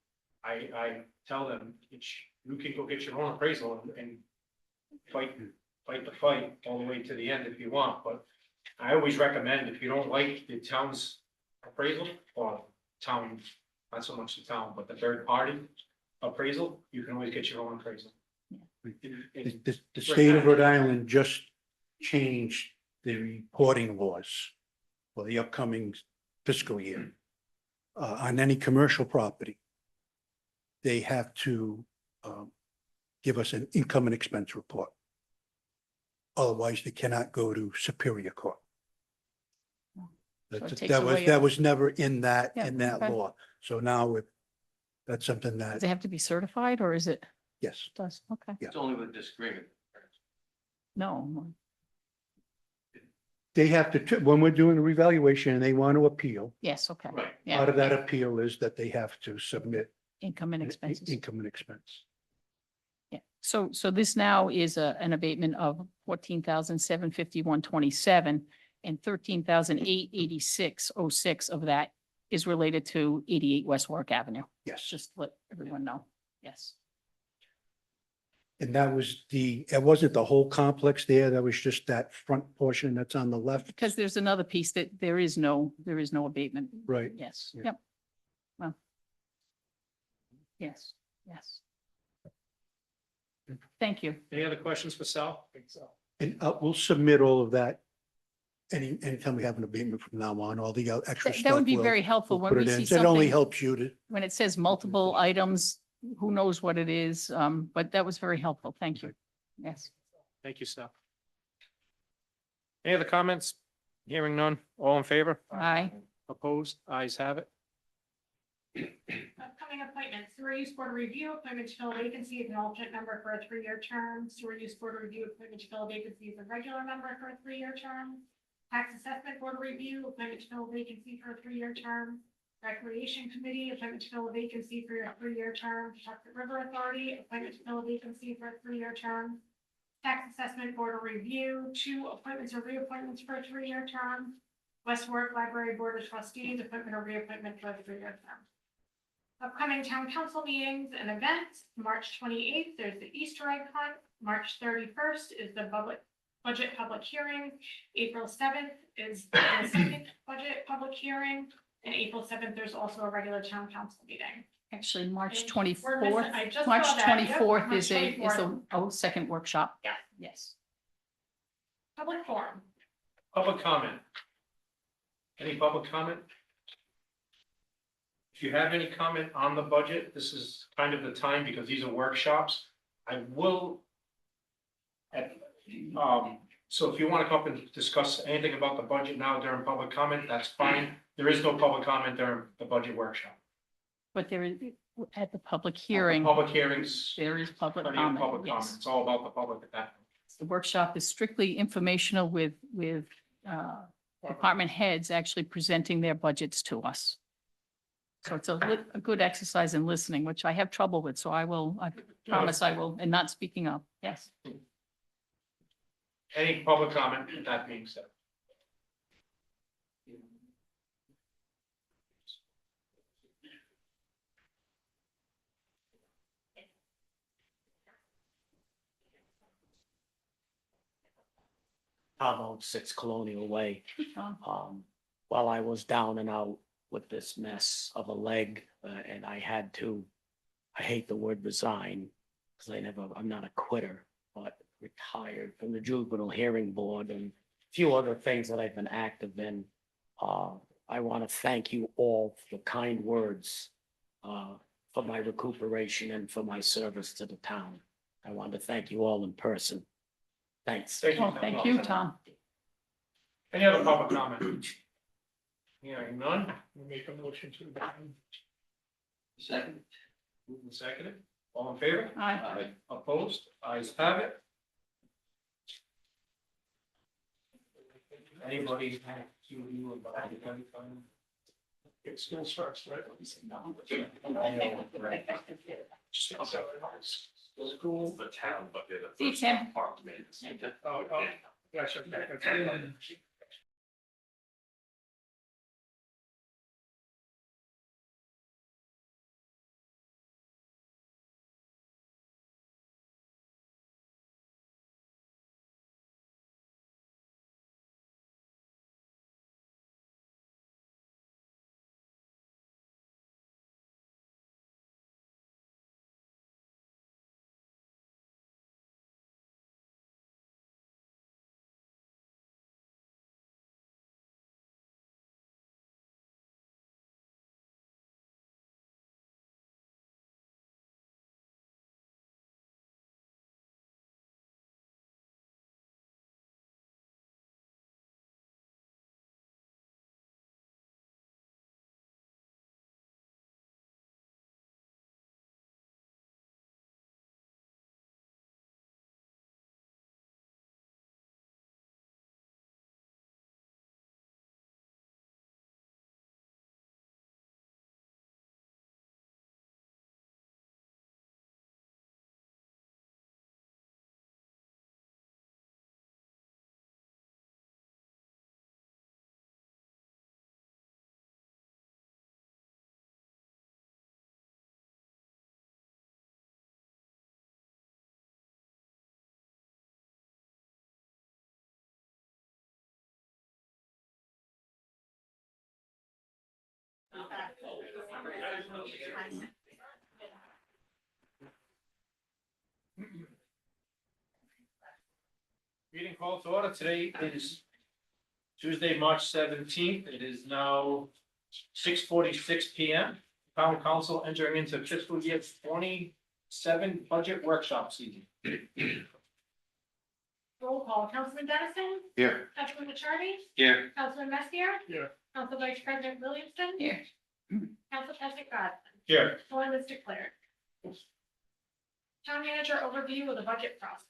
I tell them, you can go get your own appraisal and fight the fight all the way to the end if you want, but I always recommend, if you don't like the town's appraisal, or town, not so much the town, but the third party appraisal, you can always get your own appraisal. The state of Rhode Island just changed the reporting laws for the upcoming fiscal year. On any commercial property, they have to give us an income and expense report. Otherwise, they cannot go to Superior Court. So it takes That away that was never in that Yeah, okay. law. So now that's something Does that, it have to be certified, or is it, yes, does, okay, Yeah. It's only with disagreement. no, they have to, when we're doing a revaluation and they want to appeal, yes, okay. Right. Yeah, part of that yeah. appeal is that they have to submit Income and expenses. income and expense. Yeah, so this now is an abatement of 14,751.27, and 13,886.06 of that is related to 88 West Warwick Avenue. Yes. Just to let everyone know. Yes. And that was it wasn't the whole complex there. That was just that front portion that's on the left. Because there's another piece that there is no abatement. Right. Yes, Yeah. yep. Well. Yes, yes. Thank you. Any other questions for Sal? And we'll submit all of that. Anytime we have an abatement from now on, all the extra That stuff. would be we'll- very helpful we'll when put we it see in. It only something, helps you to, when it says multiple items, who knows what it is, but that was very helpful. Thank you. Yes. Thank you, Sal. Any other comments? Hearing none, all in favor? Aye. Opposed? Ayes have it. Upcoming appointments, sewer use board review, appointment to fill a vacancy as an alternate member for a 3-year term. Sewer use board review, appointment to fill a vacancy as a regular member for a 3-year term. Tax assessment board review, appointment to fill a vacancy for a 3-year term. Recreation committee, appointment to fill a vacancy for a 3-year term. Chocolate River Authority, appointment to fill a vacancy for a 3-year term. Tax assessment board of review, 2 appointments or reappointments for a 3-year term. West Warwick Library Board of Trustees, appointment or reappointment for a 3-year term. Upcoming town council meetings and events, March 28th, there's the Easter egg hunt. March 31st is the budget public hearing. April 7th is the second budget public hearing. And April 7th, there's also a regular town council meeting. Actually, March Okay, 24th, we're missing- I just March saw that, yep, 24th March is a 24th. second workshop. Yeah. Yes. Public forum. Public comment. Any public comment? If you have any comment on the budget, this is kind of the time because these are workshops. I will. So if you want to come up and discuss anything about the budget now during public comment, that's fine. There is no public comment during the budget workshop. But there is, at the public The hearing, Public hearings, there is public plenty of comment. public comment. Yes. It's all about the public at that. The workshop is strictly informational with department heads actually presenting their budgets to us. So it's a good exercise in listening, which I have trouble with. So I promise I will, and not speaking up. Yes. Any public comment with that being said? about 6 Colonial Way. Tom. While I was down and out with this mess of a leg, and I had to, I hate the word resign, because I'm not a quitter, but retired from the juvenile hearing board and a few other things that I've been active in. I want to thank you all for the kind words for my recuperation and for my service to the town. I want to thank you all in person. Thanks. Thank you. Oh, thank you, Tom. Any other public comment? Hearing none, We'll make a motion to. Second. moved and seconded, all in favor? Aye. Opposed? Ayes have it. Anybody have to do about it? It still starts, right? School, the town, but they're the See you, first Tim. department. Oh, yeah, sure. Meeting called to order. Today is Tuesday, March 17th. It is now 6:46 PM. Town council entering into fiscal year 27 budget workshop season. Roll call, Councilman Dennison, Here. Councilman Lichardi, Here. Councilman Messier, Here. Council Vice President Williamson. Here. Council President Godson. Here. Forum is declared. Town manager overview of the budget process.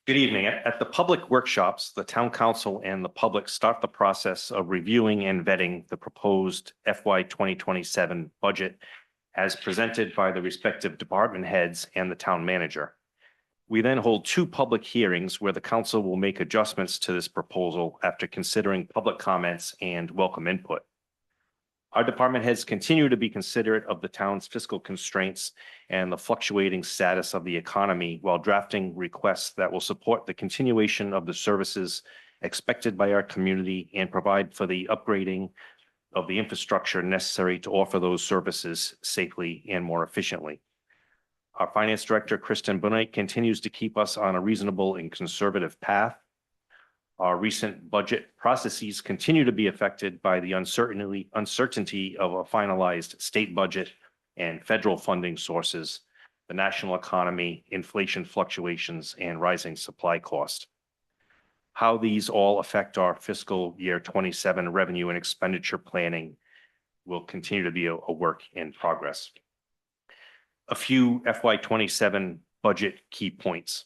Good evening. At the public workshops, the town council and the public start the process of reviewing and vetting the proposed FY 2027 budget as presented by the respective department heads and the town manager. We then hold 2 public hearings where the council will make adjustments to this proposal after considering public comments and welcome input. Our department heads continue to be considerate of the town's fiscal constraints and the fluctuating status of the economy while drafting requests that will support the continuation of the services expected by our community and provide for the upgrading of the infrastructure necessary to offer those services safely and more efficiently. Our finance director, Kristen Benoit, continues to keep us on a reasonable and conservative path. Our recent budget processes continue to be affected by the uncertainty of a finalized state budget and federal funding sources, the national economy, inflation fluctuations, and rising supply cost. How these all affect our fiscal year 27 revenue and expenditure planning will continue to be a work in progress. A few FY 27 budget key points.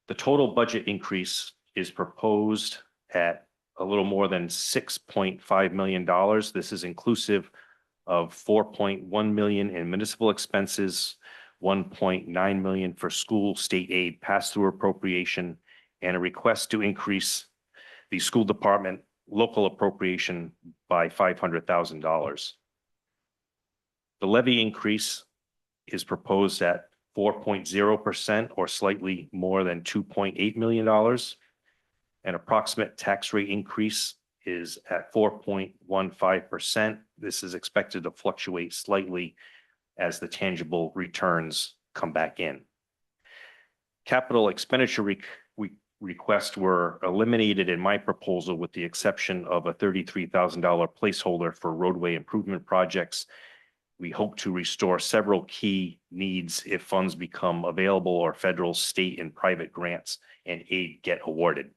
The total budget increase is proposed at a little more than $6.5 million. This is inclusive of $4.1 million in municipal expenses, $1.9 million for school state aid pass-through appropriation, and a request to increase the school department local appropriation by $500,000. The levy increase is proposed at 4.0% or slightly more than $2.8 million. An approximate tax rate increase is at 4.15%. This is expected to fluctuate slightly as the tangible returns come back in. Capital expenditure requests were eliminated in my proposal with the exception of a $33,000 placeholder for roadway improvement projects. We hope to restore several key needs if funds become available or federal, state, and private grants and aid get awarded.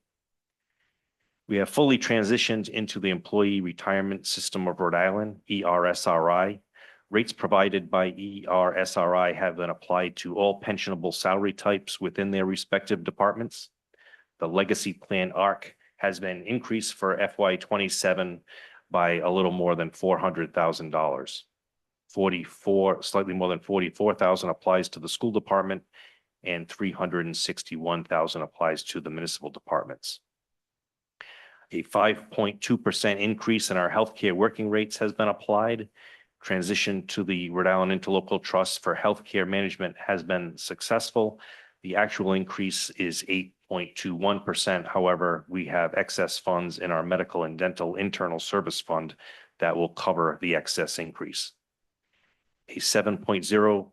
We have fully transitioned into the Employee Retirement System of Rhode Island, ERSRI. Rates provided by ERSRI have been applied to all pensionable salary types within their respective departments. The legacy plan ARC has been increased for FY 27 by a little more than $400,000. Slightly more than 44,000 applies to the school department and 361,000 applies to the municipal departments. A 5.2% increase in our healthcare working rates has been applied. Transition to the Rhode Island Interlocal Trust for Healthcare Management has been successful. The actual increase is 8.21%. However, we have excess funds in our medical and dental internal service fund that will cover the excess increase. A 7.0%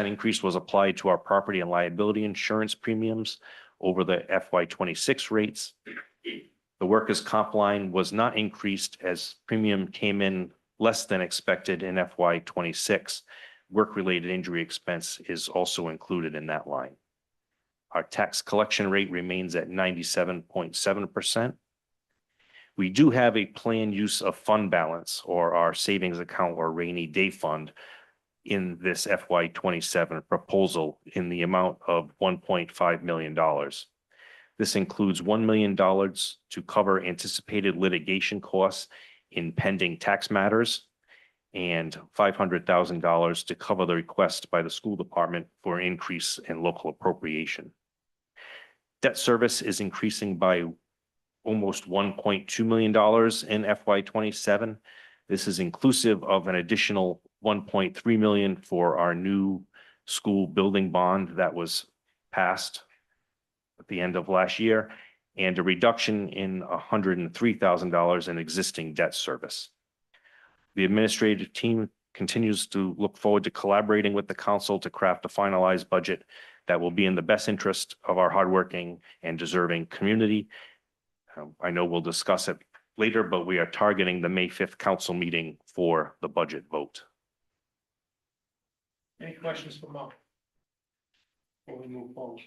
increase was applied to our property and liability insurance premiums over the FY 26 rates. The workers' comp line was not increased as premium came in less than expected in FY 26. Work-related injury expense is also included in that line. Our tax collection rate remains at 97.7%. We do have a planned use of fund balance or our savings account or rainy day fund in this FY 27 proposal in the amount of $1.5 million. This includes $1 million to cover anticipated litigation costs in pending tax matters and $500,000 to cover the request by the school department for an increase in local appropriation. Debt service is increasing by almost $1.2 million in FY 27. This is inclusive of an additional $1.3 million for our new school building bond that was passed at the end of last year, and a reduction in $103,000 in existing debt service. The administrative team continues to look forward to collaborating with the council to craft a finalized budget that will be in the best interest of our hardworking and deserving community. I know we'll discuss it later, but we are targeting the May 5th council meeting for the budget vote. Any questions for Mark? Before we move forward.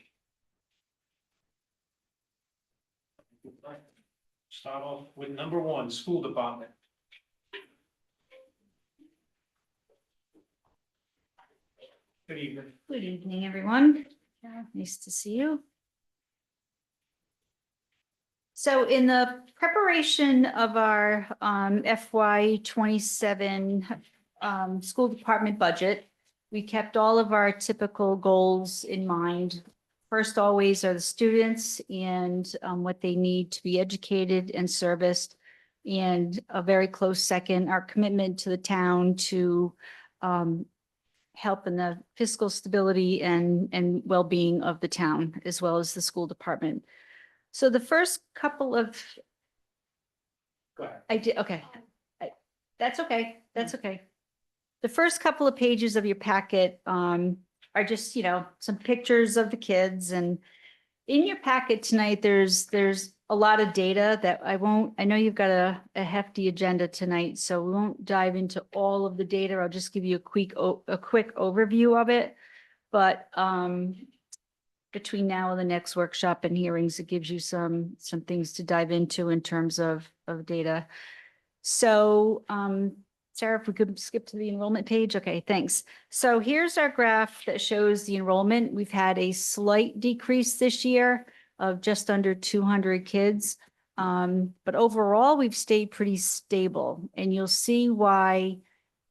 Start off with number 1, school department. Good evening. Good evening, everyone. Nice to see you. So in the preparation of our FY 27 school department budget, we kept all of our typical goals in mind. First always are the students and what they need to be educated and serviced. And a very close second, our commitment to the town to help in the fiscal stability and well-being of the town, as well as the school department. So the first couple of, Go ahead. I did, okay. That's okay, that's okay. The first couple of pages of your packet are just, you know, some pictures of the kids, and in your packet tonight, there's a lot of data that I know you've got a hefty agenda tonight, so we won't dive into all of the data. I'll just give you a quick overview of it. But between now and the next workshop and hearings, it gives you some things to dive into in terms of data. So Sarah, if we could skip to the enrollment page. Okay, thanks. So here's our graph that shows the enrollment. We've had a slight decrease this year of just under 200 kids. But overall, we've stayed pretty stable. And you'll see why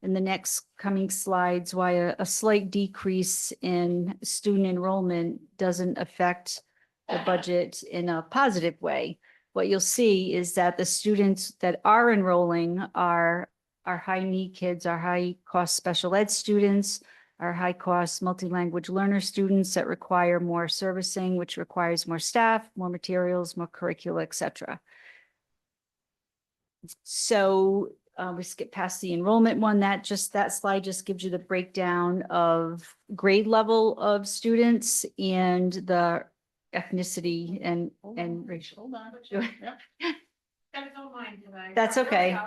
in the next coming slides, why a slight decrease in student enrollment doesn't affect the budget in a positive way. What you'll see is that the students that are enrolling are our high need kids, our high cost special ed students, our high-cost multi-language learner students that require more servicing, which requires more staff, more materials, more curricula, et cetera. So we skip past the enrollment one. That slide just gives you the breakdown of grade level of students and the ethnicity and racial. Hold on. Sure. Yep. That is online today. That's okay.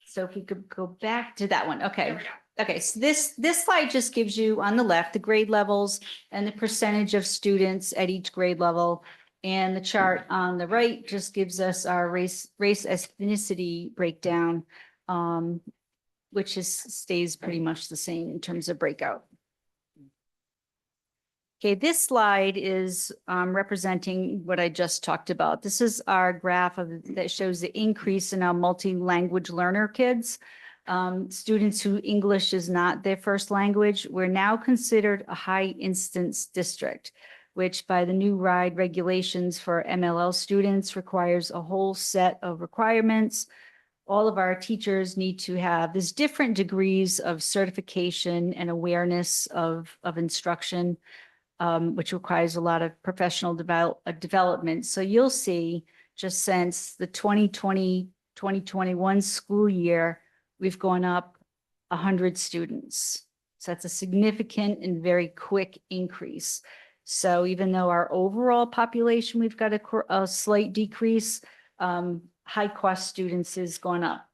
So if we could go back to that one, There okay. we go. Okay, so this slide just gives you on the left, the grade levels and the percentage of students at each grade level. And the chart on the right just gives us our race ethnicity breakdown, which stays pretty much the same in terms of breakout. Okay, this slide is representing what I just talked about. This is our graph that shows the increase in our multi-language learner kids. Students who English is not their first language. We're now considered a high instance district, which by the new RIDE regulations for MLL students requires a whole set of requirements. All of our teachers need to have, there's different degrees of certification and awareness of instruction, which requires a lot of professional development. So you'll see just since the 2020-2021 school year, we've gone up 100 students. So that's a significant and very quick increase. So even though our overall population, we've got a slight decrease, high cost students is gone up.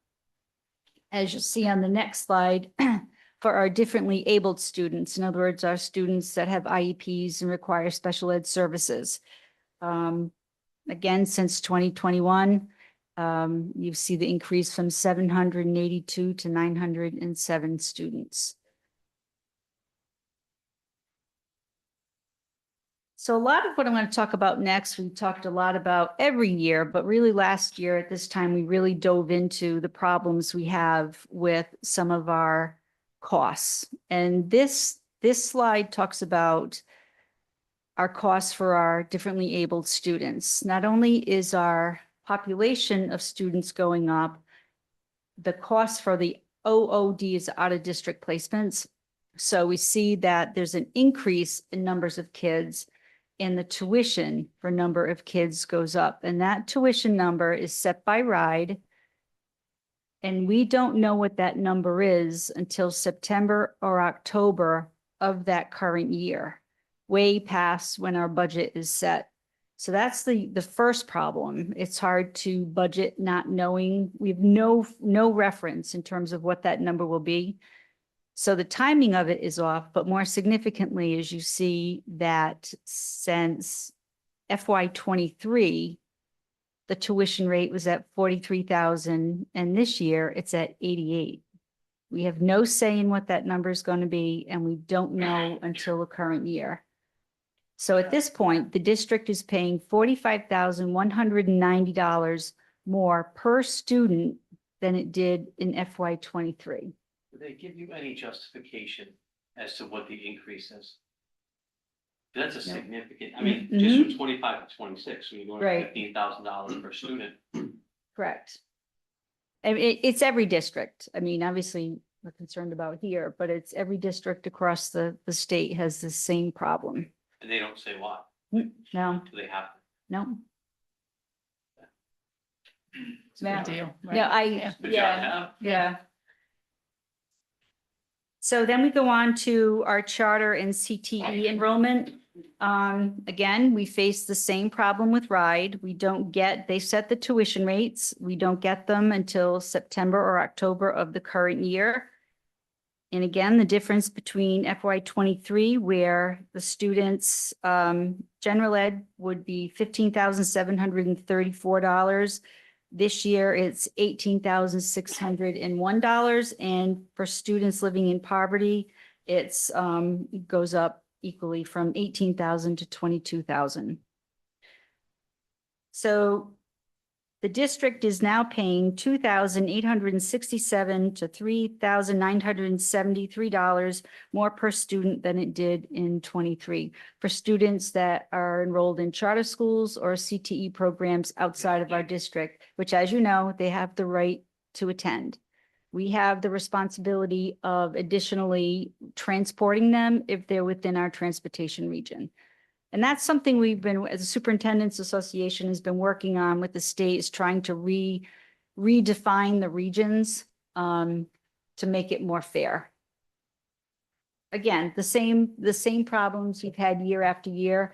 As you'll see on the next slide, for our differently abled students, in other words, our students that have IEPs and require special ed services. Again, since 2021, you see the increase from 782 to 907 students. So a lot of what I'm going to talk about next, we talked a lot about every year, but really last year at this time, we really dove into the problems we have with some of our costs. And this slide talks about our costs for our differently abled students. Not only is our population of students going up, the cost for the OOD is out of district placements. So we see that there's an increase in numbers of kids and the tuition for number of kids goes up. And that tuition number is set by RIDE. And we don't know what that number is until September or October of that current year, way past when our budget is set. So that's the first problem. It's hard to budget not knowing. We have no reference in terms of what that number will be. So the timing of it is off, but more significantly, as you see that since FY23, the tuition rate was at 43,000, and this year it's at 88. We have no say in what that number is going to be, and we don't know until the current year. So at this point, the district is paying $45,190 more per student than it did in FY23. Do they give you any justification as to what the increase is? That's a significant, I mean, just from 25 to 26, so you're going Right. to $15,000 per student. Correct. And it's every district. I mean, obviously, we're concerned about here, but it's every district across the state has the same problem. And they don't say why. No, Do they have to? no. It's a good deal. right? No, Good job, Tom. yeah. So then we go on to our charter and CTE enrollment. Again, we face the same problem with RIDE. They set the tuition rates. We don't get them until September or October of the current year. And again, the difference between FY23, where the students, general ed would be $15,734. This year, it's $18,601, and for students living in poverty, it goes up equally from 18,000 to 22,000. So the district is now paying $2,867 to $3,973 more per student than it did in 23 for students that are enrolled in charter schools or CTE programs outside of our district, which, as you know, they have the right to attend. we have the responsibility of additionally transporting them if they're within our transportation region. And that's something we've been, as a superintendent's association, has been working on with the state, is trying to redefine the regions to make it more fair. Again, the same problems we've had year after year.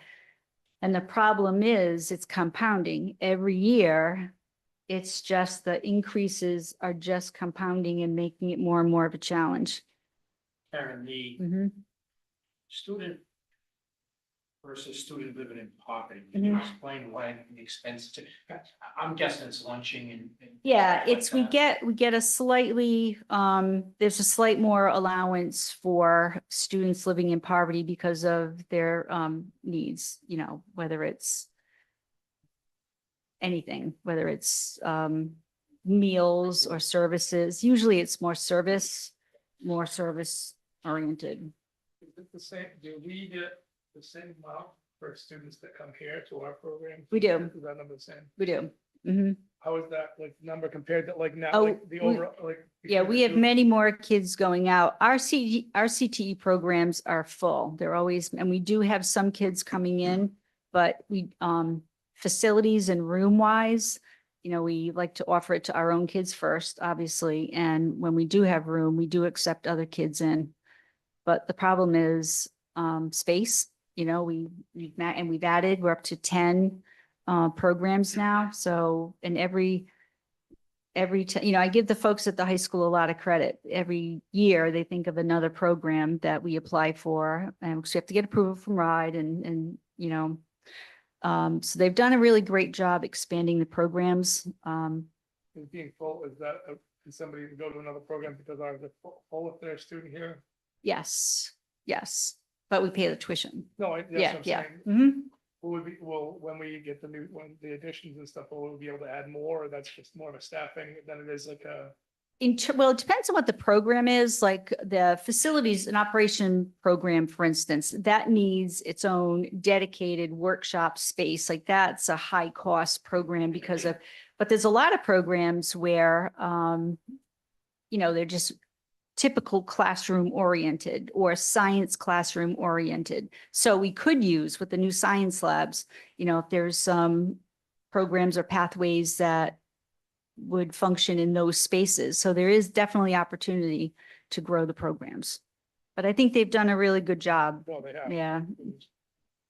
And the problem is it's compounding every year. It's just the increases are just compounding and making it more and more of a challenge. Karen, the Mhm. student versus student living in poverty, can you explain why the expense to, I'm guessing it's lunching and. Yeah, stuff like it's, that. we get a slightly, there's a slight more allowance for students living in poverty because of their needs, you know, whether it's anything, whether it's meals or services. Usually it's more service oriented. Is it the same, do we get the same amount for students that come here to our program? We do. Is that number the same? We do. Mhm. How is that like number compared to like now, Oh, like the we- overall, like? Yeah, between we the have two? many more kids going out. Our CTE programs are full. They're always, and we do have some kids coming in, but we, facilities and room wise, you know, we like to offer it to our own kids first, obviously. And when we do have room, we do accept other kids in. But the problem is, space, you know, we've added, we're up to 10 programs now. So, and you know, I give the folks at the high school a lot of credit. Every year they think of another program that we apply for, and so we have to get approval from RIDE and, you know, so they've done a really great job expanding the programs. Is being full, is that, can somebody go to another program because are they full if they're a student here? Yes, but we pay the tuition. No, that's Yeah, what I'm yeah. saying. Mhm. Well, when we get when the additions and stuff, will we be able to add more, or that's just more of a staffing than it is like a? Well, it depends on what the program is, like the facilities and operation program, for instance, that needs its own dedicated workshop space. Like that's a high cost program because of, but there's a lot of programs where, you know, they're just typical classroom oriented or science classroom oriented. So we could use with the new science labs, you know, if there's some programs or pathways that would function in those spaces. So there is definitely opportunity to grow the programs. But I think they've done a really good job. Well, they have. Yeah.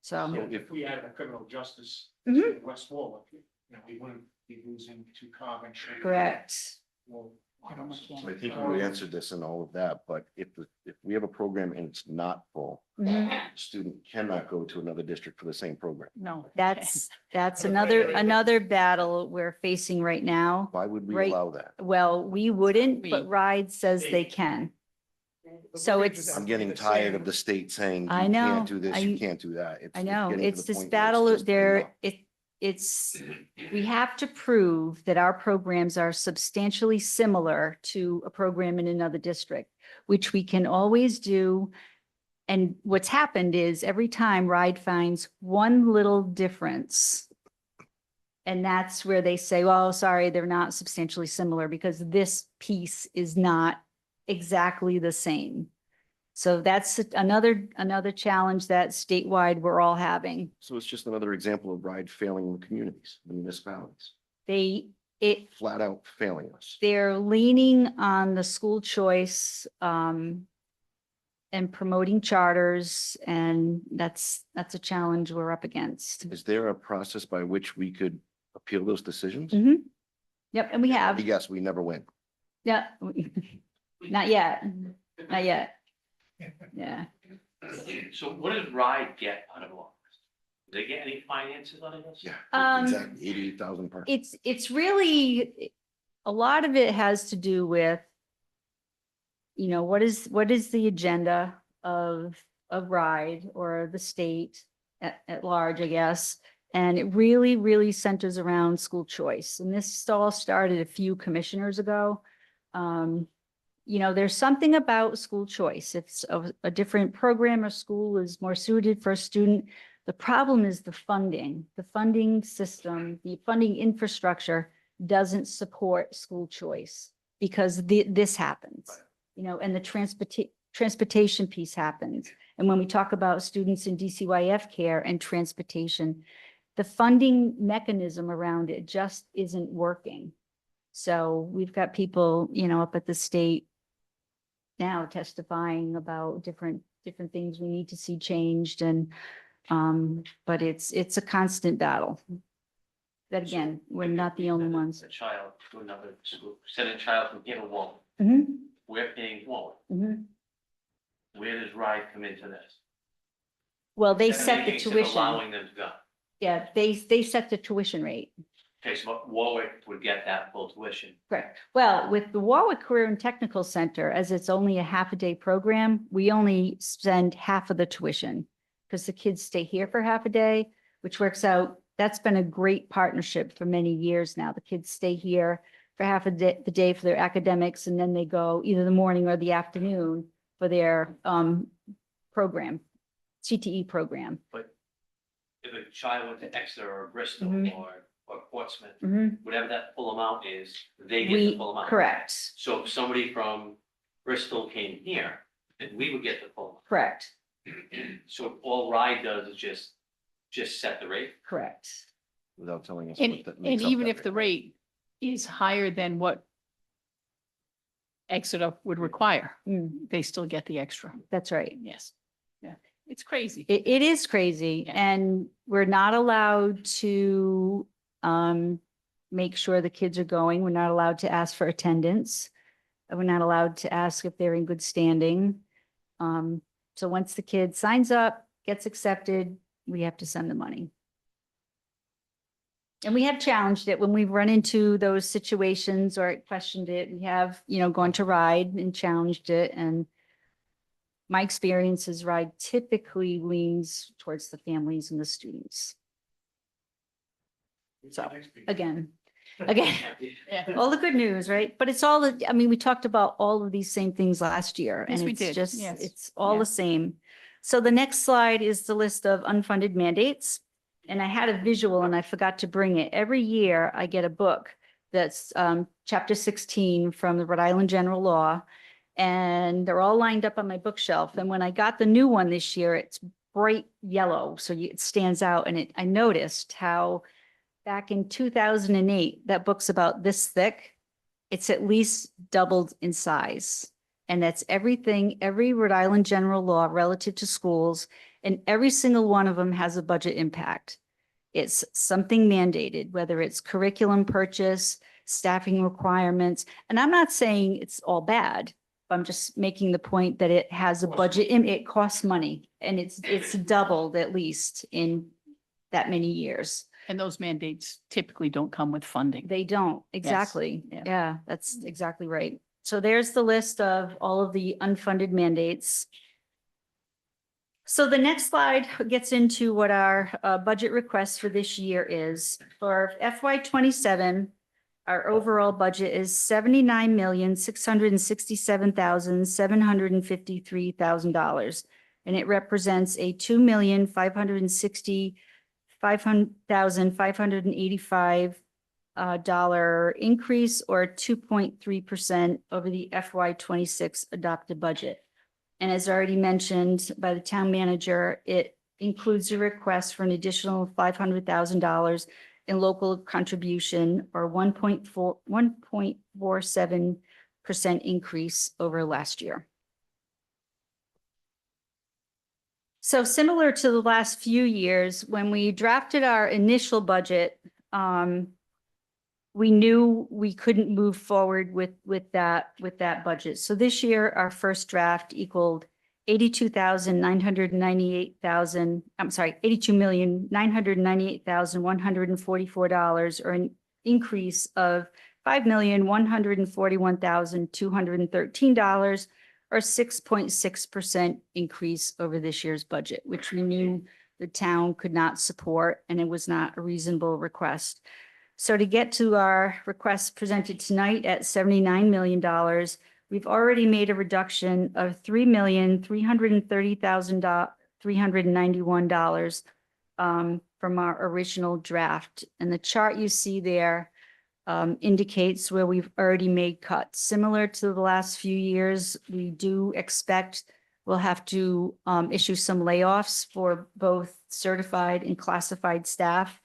So, So if we added a criminal justice Mhm. to West Warwick, you know, we wouldn't be losing to Coventry. correct. Well, So I think you answered this and all of that, but if we have a program and it's not full, Mhm. the student cannot go to another district for the same program. No. That's another battle we're facing right now. Why would we Right. allow that? Well, we wouldn't, but We- RIDE says they can. So it's- I'm getting tired of the state saying, you I know, can't do this, you can't do that. I know, getting to it's the this point where battle just there, enough. we have to prove that our programs are substantially similar to a program in another district, which we can always do. And what's happened is every time RIDE finds one little difference, and that's where they say, well, sorry, they're not substantially similar because this piece is not exactly the same. So that's another challenge that statewide we're all having. So it's just another example of RIDE failing the communities, the municipalities, flat out failing us. They're leaning on the school choice and promoting charters, and that's a challenge we're up against. Is there a process by which we could appeal those decisions? Mhm. Yep, and we have, Yes, we never win. yeah, not yet, not yet. Yeah, So what does RIDE get out of all this? Do they get any finances out of this? Yeah, Um, exactly. 88,000 per. it's really, a lot of it has to do with, you know, what is the agenda of RIDE or the state at large, I guess. And it really centers around school choice. And this all started a few commissioners ago. You know, there's something about school choice. If a different program or school is more suited for a student, the problem is the funding system, the funding infrastructure doesn't support school choice. because this happens, you know, and the transportation piece happens. And when we talk about students in DCYF care and transportation, the funding mechanism around it just isn't working. So we've got people, you know, up at the state now testifying about different things we need to see changed, and but it's a constant battle. That again, we're not the only ones. A child to another school, send a child from here to Warwick. Mhm, We're paying Warwick. mhm. Where does RIDE come into this? Well, they That set the meeting said tuition. Allowing them to go. Yeah, they set the tuition rate. Okay, so Warwick would get that full tuition. Correct. Well, with the Warwick Career and Technical Center, as it's only a half a day program, we only spend half of the tuition because the kids stay here for half a day, which works out. That's been a great partnership for many years now. The kids stay here for half of the day for their academics, and then they go either the morning or the afternoon for their program, CTE program. But if a child went to Exeter or Bristol Mhm. or Portsmouth, Mhm. whatever that full amount is, they get We, the full amount. correct, So if somebody from Bristol came here, then we would get the full. correct, So all RIDE does is just set the rate. correct. Without telling us. And, what that and makes up even that if the rate is higher than what Exeter would require, Mm, they still get the extra. that's right. Yes. Yeah, it's crazy. It is crazy, Yeah. and we're not allowed to make sure the kids are going. We're not allowed to ask for attendance. We're not allowed to ask if they're in good standing. So once the kid signs up, gets accepted, we have to send the money. And we have challenged it when we've run into those situations or questioned it. We have, you know, gone to RIDE and challenged it, and my experience is RIDE typically leans towards the families and the students. So again, Yeah. all the good news, right? But it's all, I mean, we talked about all of these same things last year. Yes, And we it's did. just, Yes. it's all Yeah. the same. So the next slide is the list of unfunded mandates. And I had a visual and I forgot to bring it. Every year I get a book that's chapter 16 from the Rhode Island General Law. And they're all lined up on my bookshelf. And when I got the new one this year, it's bright yellow. So it stands out. And I noticed how back in 2008, that book's about this thick. It's at least doubled in size. And that's everything, every Rhode Island general law relative to schools, and every single one of them has a budget impact. It's something mandated, whether it's curriculum purchase, staffing requirements. And I'm not saying it's all bad. I'm just making the point that it has a budget, and it costs money, and it's doubled at least in that many years. And those mandates typically don't come with funding. They don't, exactly. Yeah. Yeah, that's exactly right. So there's the list of all of the unfunded mandates. So the next slide gets into what our budget request for this year is. For FY '27, our overall budget is $79,667,753,000. And it represents a $2,565,585 dollar increase, or 2.3% over the FY '26 adopted budget. And as already mentioned by the town manager, it includes a request for an additional $500,000 in local contribution, or 1.47% increase over last year. So similar to the last few years, when we drafted our initial budget, we knew we couldn't move forward with that budget. So this year, our first draft equaled $82,998,144, or an increase of $5,141,213, or 6.6% increase over this year's budget, which we knew the town could not support, and it was not a reasonable request. So to get to our request presented tonight at $79 million, we've already made a reduction of $3,330,391 from our original draft. And the chart you see there indicates where we've already made cuts. Similar to the last few years, we do expect we'll have to issue some layoffs for both certified and classified staff,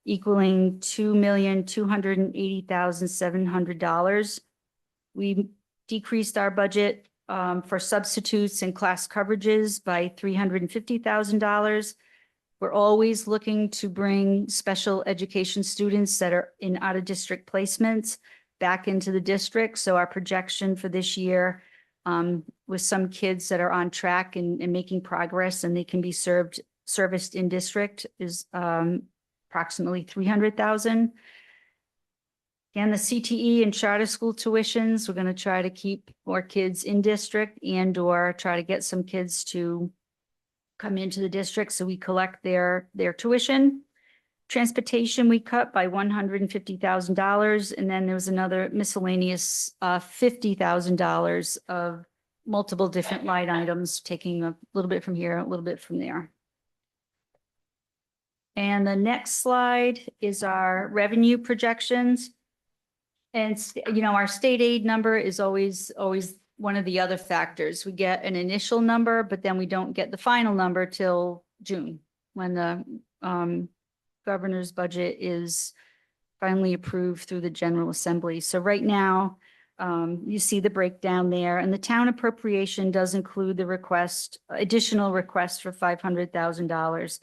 equaling $2,280,700. We decreased our budget for substitutes and class coverages by $350,000. We're always looking to bring special education students that are in out-of-district placements back into the district. So our projection for this year, with some kids that are on track and making progress and they can be serviced in district, is approximately $300,000. Again, the CTE and charter school tuitions, we're going to try to keep more kids in district and or try to get some kids to come into the district so we collect their tuition. Transportation, we cut by $150,000. And then there was another miscellaneous $50,000 of multiple different line items, taking a little bit from here, a little bit from there. And the next slide is our revenue projections. And, you know, our state aid number is always one of the other factors. We get an initial number, but then we don't get the final number till June, when the governor's budget is finally approved through the General Assembly. So right now, you see the breakdown there, and the town appropriation does include the additional request for $500,000.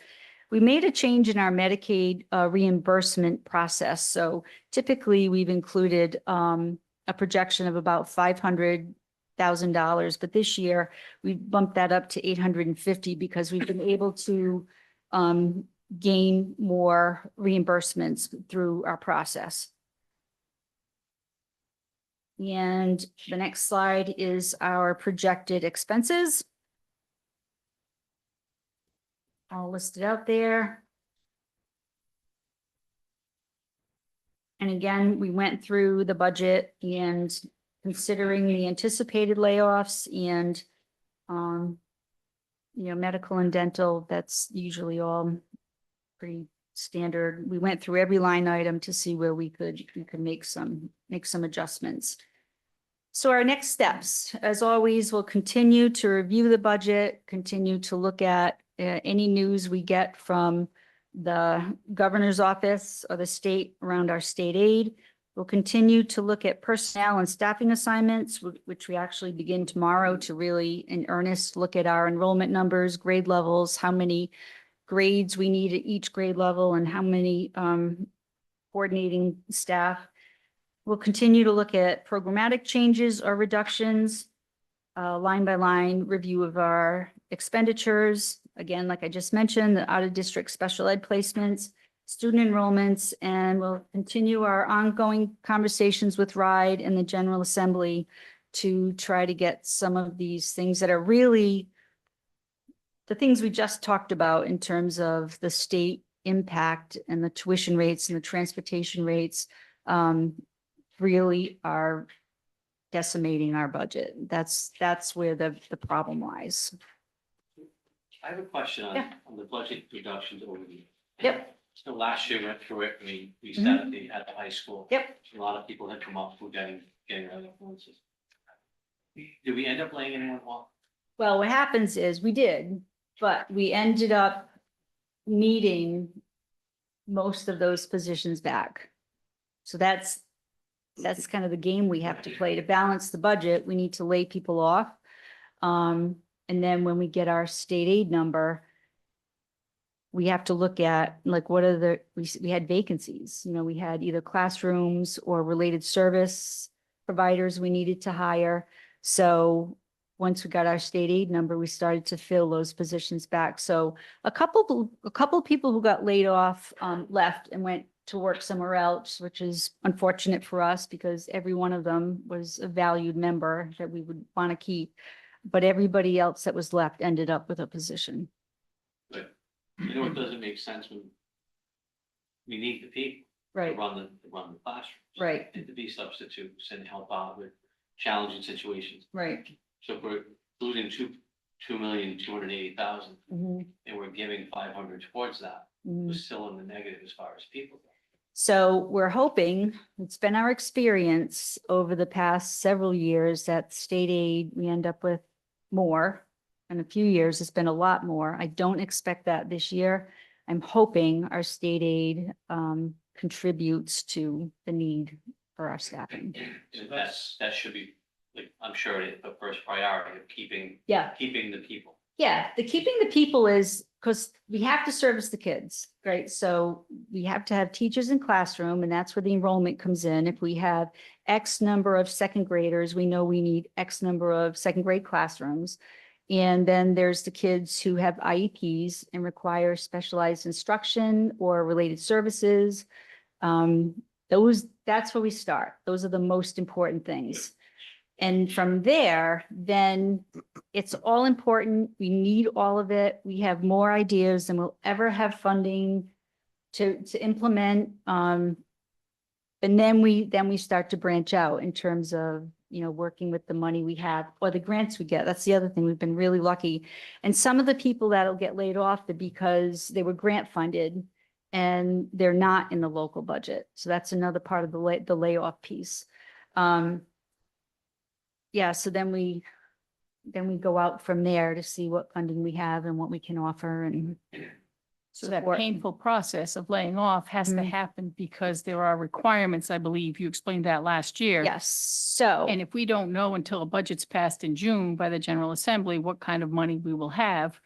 We made a change in our Medicaid reimbursement process. So typically we've included a projection of about $500,000, but this year we bumped that up to $850,000 because we've been able to gain more reimbursements through our process. And the next slide is our projected expenses. All listed out there. And again, we went through the budget and considering the anticipated layoffs and, medical and dental, that's usually all pretty standard. We went through every line item to see where we could make some adjustments. So our next steps, as always, we'll continue to review the budget, continue to look at any news we get from the governor's office or the state around our state aid. We'll continue to look at personnel and staffing assignments, which we actually begin tomorrow to really in earnest look at our enrollment numbers, grade levels, how many grades we need at each grade level, and how many coordinating staff. We'll continue to look at programmatic changes or reductions, line by line review of our expenditures. Again, like I just mentioned, the out-of-district special ed placements, student enrollments, and we'll continue our ongoing conversations with RIDE and the General Assembly to try to get some of these things that are really the things we just talked about in terms of the state impact and the tuition rates and the transportation rates really are decimating our budget. That's where the problem lies. I have a question Yeah. on the budget reductions over the year. Yep. So last year we went through it, we sat at the high school. Yep. A lot of people had come up who getting other influences. Did we end up laying anyone off? Well, what happens is we did, but we ended up needing most of those positions back. So that's kind of the game we have to play to balance the budget. We need to lay people off. And then when we get our state aid number, we have to look at like, what are we had vacancies, we had either classrooms or related service providers we needed to hire. So once we got our state aid number, we started to fill those positions back. So a couple of people who got laid off left and went to work somewhere else, which is unfortunate for us because every one of them was a valued member that we would want to keep. But everybody else that was left ended up with a position. But it doesn't make sense when we need the people Right, to run the classrooms. right, And to be substitutes and help out with challenging situations. right. So if we're losing $2,280,000 Mhm, and we're giving 500 towards that, mhm. we're still in the negative as far as people go. So we're hoping, it's been our experience over the past several years that state aid, we end up with more. In a few years, it's been a lot more. I don't expect that this year. I'm hoping our state aid contributes to the need for our staffing. That should be, like, I'm sure the first priority of keeping Yeah. the people. Yeah, the keeping the people is because we have to service the kids, right? So we have to have teachers in classroom, and that's where the enrollment comes in. If we have X number of second graders, we know we need X number of second grade classrooms. And then there's the kids who have IEPs and require specialized instruction or related services. That's where we start. Those are the most important things. And from there, then it's all important. We need all of it. We have more ideas than we'll ever have funding to implement. And then we start to branch out in terms of, working with the money we have or the grants we get. That's the other thing. We've been really lucky. And some of the people that'll get laid off are because they were grant funded and they're not in the local budget. So that's another part of the layoff piece. Yeah, so then we go out from there to see what funding we have and what we can offer and. So that support. painful process of laying off has to Mhm. happen because there are requirements, I believe. You explained that last year. Yes, so. And if we don't know until a budget's passed in June by the General Assembly, what kind of money we will have,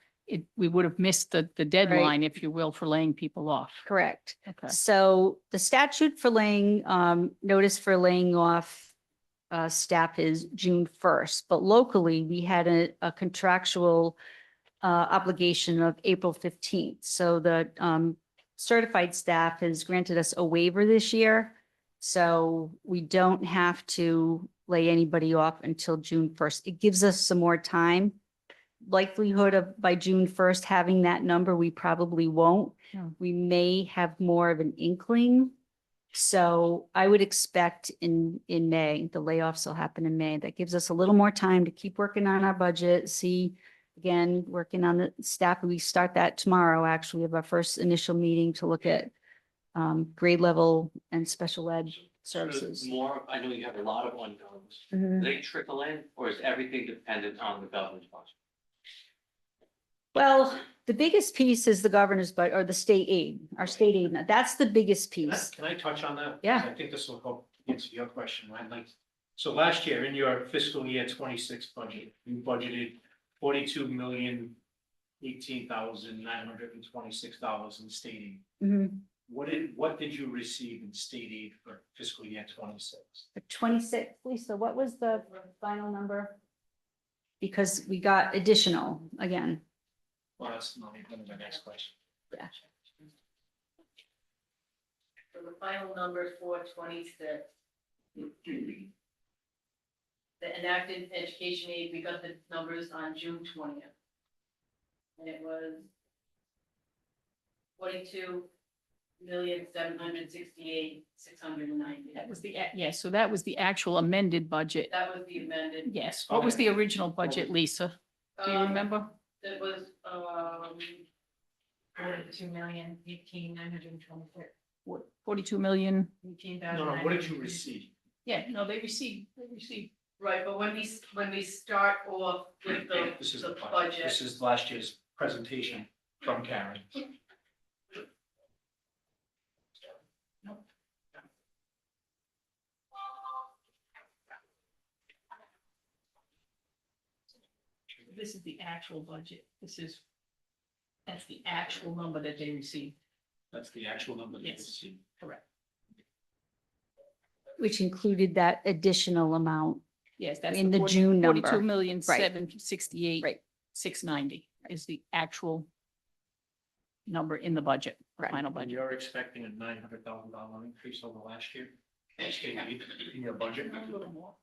we would have missed the deadline, if you will, for laying people off. Correct. Okay. So the statute for laying, notice for laying off staff is June 1st, but locally we had a contractual obligation of April 15th. So the certified staff has granted us a waiver this year. So we don't have to lay anybody off until June 1st. It gives us some more time. Likelihood of by June 1st having that number, we probably won't. No. We may have more of an inkling. So I would expect in May, the layoffs will happen in May. That gives us a little more time to keep working on our budget, again, working on the staff. We start that tomorrow, actually, of our first initial meeting to look at grade level and special ed services. More, I know you have a lot of unknowns. Mhm. Do they trickle in, or is everything dependent on the governor's budget? Well, the biggest piece is the governor's budget or the state aid, our state aid. That's the biggest piece. Can I touch on that? Yeah. I think this will help answer your question, right? Like, so last year in your fiscal year 26 budget, you budgeted $42,018,926 in state aid. Mhm. What did you receive in state aid for fiscal year 26? For 26, Lisa, what was the final number? Because we got additional again. Well, that's not even the next question. Yeah. So the final number for 26. The enacted education aid, we got the numbers on June 20th. And it was 42,768,690. That was so that was the actual amended budget. That was the amended. Yes. What was the original budget, Lisa? Do you remember? That was, 42,018,926. 42 million? No, what did you receive? Yeah, no, they received. Right, but when we start off with This is the the budget. budget. This is last year's presentation from Karen. This is the actual budget. That's the actual number that they received. That's the actual number that you Yes. received. Correct. Which included that additional amount. Yes, that's In the June number. 42,768,690 Right. is the actual number in the budget, the Right. final And budget. you're expecting a $900,000 increase over last year? In your budget? A little more.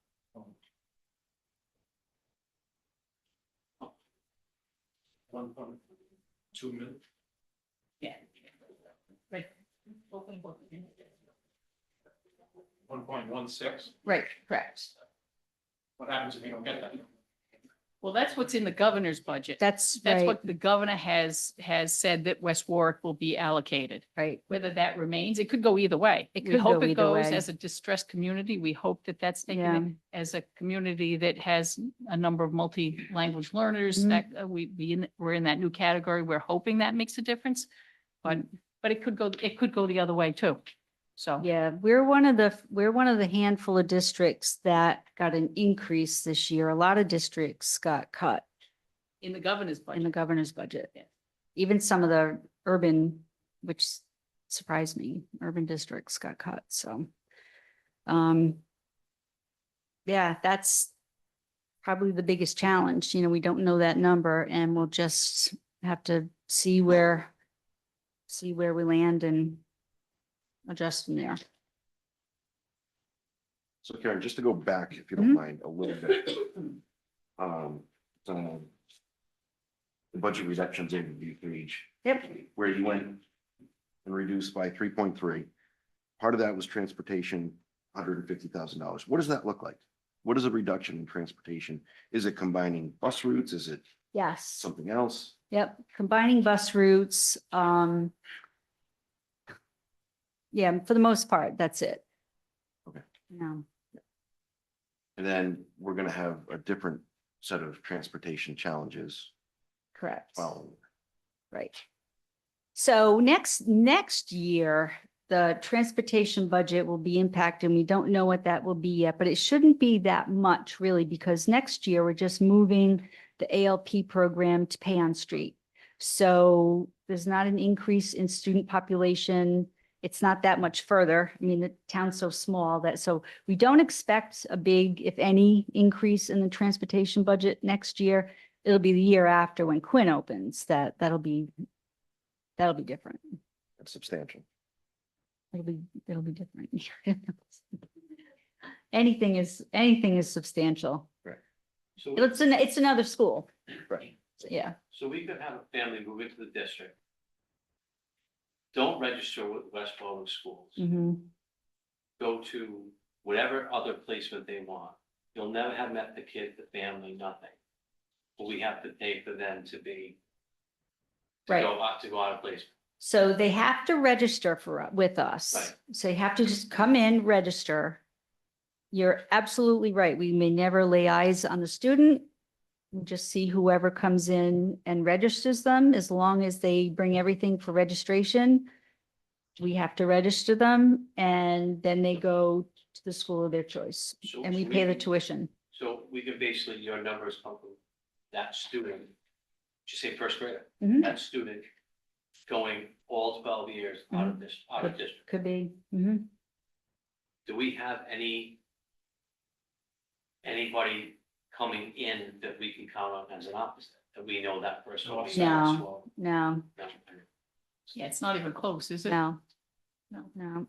1.2 million. Yeah. Right. 1.16. Right, correct. What happens if you don't get that? Well, that's what's in the governor's budget. That's That's right, what the governor has said that West Warwick will be allocated. right. Whether that remains, it could go either way. It We could hope go it either goes way. as a distressed community. We hope that that's taken Yeah. in as a community that has a number of multi-language learners Mhm. that we're in that new category. We're hoping that makes a difference. But, Mm. but it could go the other way too. So. Yeah, we're one of the handful of districts that got an increase this year. A lot of districts got cut In the governor's in budget. the governor's budget. Yeah. Even some of the urban, which surprised me, urban districts got cut, so. Yeah, that's probably the biggest challenge. You know, we don't know that number and we'll just have to see where we land and adjust from there. So Karen, just to go back, if you Mhm. don't mind, a little bit. So the budget reductions overview page, Yep. where you went and reduced by 3.3. Part of that was transportation, $150,000. What does that look like? What is a reduction in transportation? Is it combining bus routes? Is it Yes. something else? Yep, combining bus routes, yeah, for the most part, that's it. Okay. No, And then we're gonna have a different set of transportation challenges correct, following. right. So next year, the transportation budget will be impacted. We don't know what that will be yet, but it shouldn't be that much really, because next year we're just moving the ALP program to pay on street. So there's not an increase in student population. It's not that much further. I mean, the town's so small that, so we don't expect a big, if any, increase in the transportation budget next year. It'll be the year after when Quinn opens, that'll be different. That's substantial. It'll be different. Anything is substantial. So, It's another school. Right. Yeah. so we could have a family move into the district. Don't register with West Warwick Schools. Mhm. Go to whatever other placement they want. You'll never have met the kid, the family, nothing. But we have to pay for them to be. Right. To go out of placement. So they have to register with us. Right. So you have to just come in, register. You're absolutely right. We may never lay eyes on the student. We just see whoever comes in and registers them, as long as they bring everything for registration. We have to register them and then they go to the school of their choice So- and we so pay the can- tuition. So we can basically, your numbers come from that student, just say first grader, Mhm. that student going all 12 years out of this, out of district. Could be. Mhm. Do we have anybody coming in that we can count on as an opposite, that we know that person will be? No. No, No. Yeah, it's not even close, is it? no, No. no.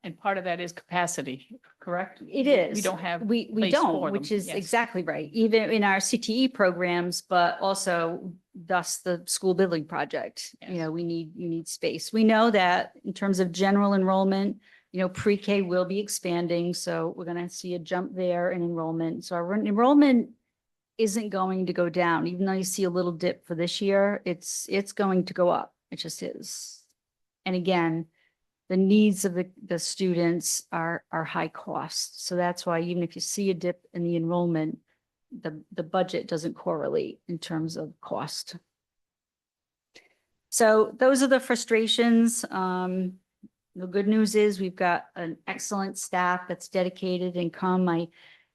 And part of that is capacity, correct? It is. We don't have. We place don't, for which them, is yes. exactly right, even in our CTE programs, but also thus the school building project. You Yes. know, you need space. We know that in terms of general enrollment, you know, pre-K will be expanding, so we're gonna see a jump there in enrollment. So our enrollment isn't going to go down, even though you see a little dip for this year, it's going to go up. It just is. And again, the needs of the students are high cost. So that's why even if you see a dip in the enrollment, the budget doesn't correlate in terms of cost. So those are the frustrations. The good news is we've got an excellent staff that's dedicated and come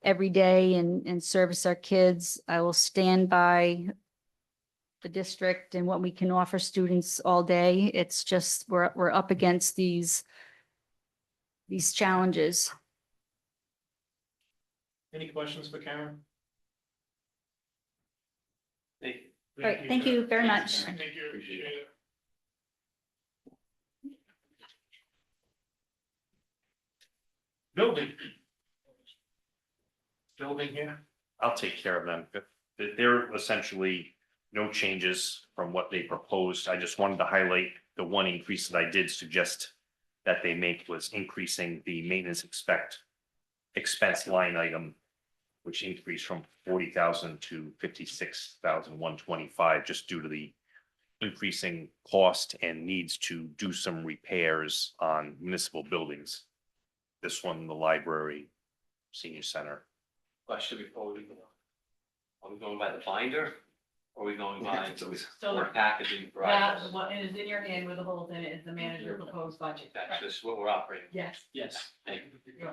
every day and service our kids. I will stand by the district and what we can offer students all day. It's just, we're up against these challenges. Any questions for Karen? Thank you. All right, thank you very much. Thank you. Appreciate it. Building. Building here. I'll take care of them. They're essentially no changes from what they proposed. I just wanted to highlight the one increase that I did suggest that they make was increasing the maintenance expense line item which increased from 40,000 to 56,125, just due to the increasing cost and needs to do some repairs on municipal buildings. This one, the library, senior center. Question before we go. Are we going by the binder? Or are we going by So or packaging for that, items? what is in your hand with the holes in it is the manager proposed budget. That's just what we're operating. Yes. Yes. Thank you.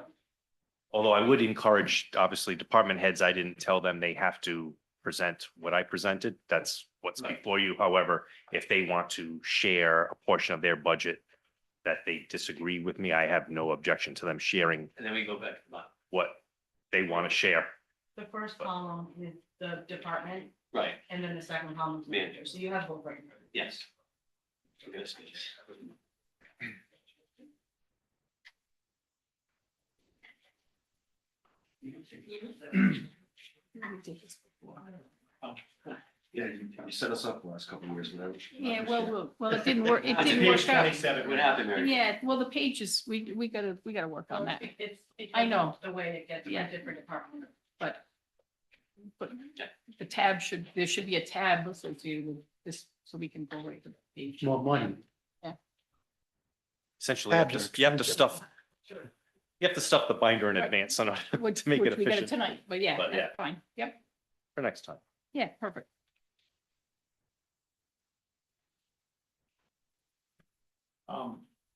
Although I would encourage, obviously, department heads, I didn't tell them they have to present what I presented. That's what's Right. before you. However, if they want to share a portion of their budget that they disagree with me, I have no objection to them sharing And then we go back to mine. what they want to share. The first column is the department, Right, and then the second column is manager, so you have both right. yes. Okay, that's good. Yeah, you set us up the last couple of years, whatever. Yeah, well, it didn't work, it It's didn't page work out. 27. What happened, Mary? Yeah, well, the pages, we gotta work on that, It's because I know. of the way it gets Yeah. printed for department. but the tab there should be a tab associated with this, so we can go right to the page. More money. Essentially, Tabs are you have to expensive. stuff the binder in Right. advance on it Which, to make it which we got it efficient tonight, but yeah, But, yeah. that's fine, yep, for next time. yeah, perfect.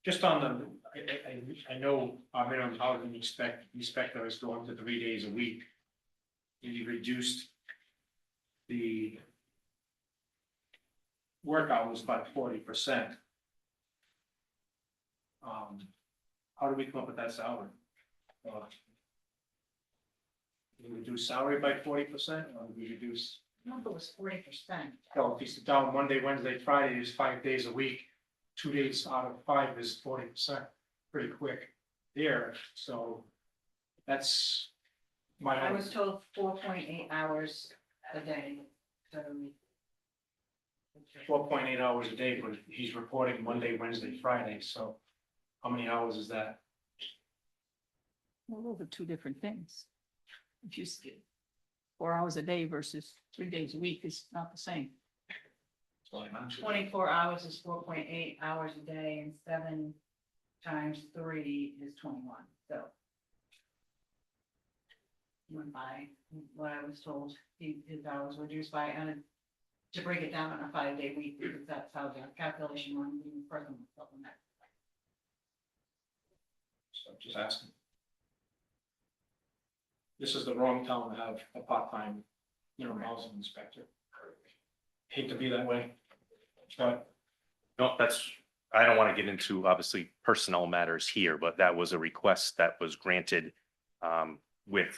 Just on the, I know our minimum housing inspector is going to 3 days a week. You reduced the work hours by 40%. How do we come up with that salary? Did we reduce salary by 40%, or did we reduce? Number was 40%. Well, if he's down Monday, Wednesday, Friday, is 5 days a week. 2 days out of 5 is 40%, pretty quick there, so that's my. I was told 4.8 hours a day, so. 4.8 hours a day, but he's reporting Monday, Wednesday, Friday, so how many hours is that? Well, those are two different things. If you 4 hours a day versus 3 days a week is not the same. 24 hours is 4.8 hours a day, and 7 times 3 is 21, so. Went by what I was told, his hours were reduced by, and to break it down on a 5-day week, because that's how the calculation runs in the person supplement. So just asking. This is the wrong town to have a part-time, housing inspector. Hate to be that way, but No, I don't want to get into obviously personnel matters here, but that was a request that was granted with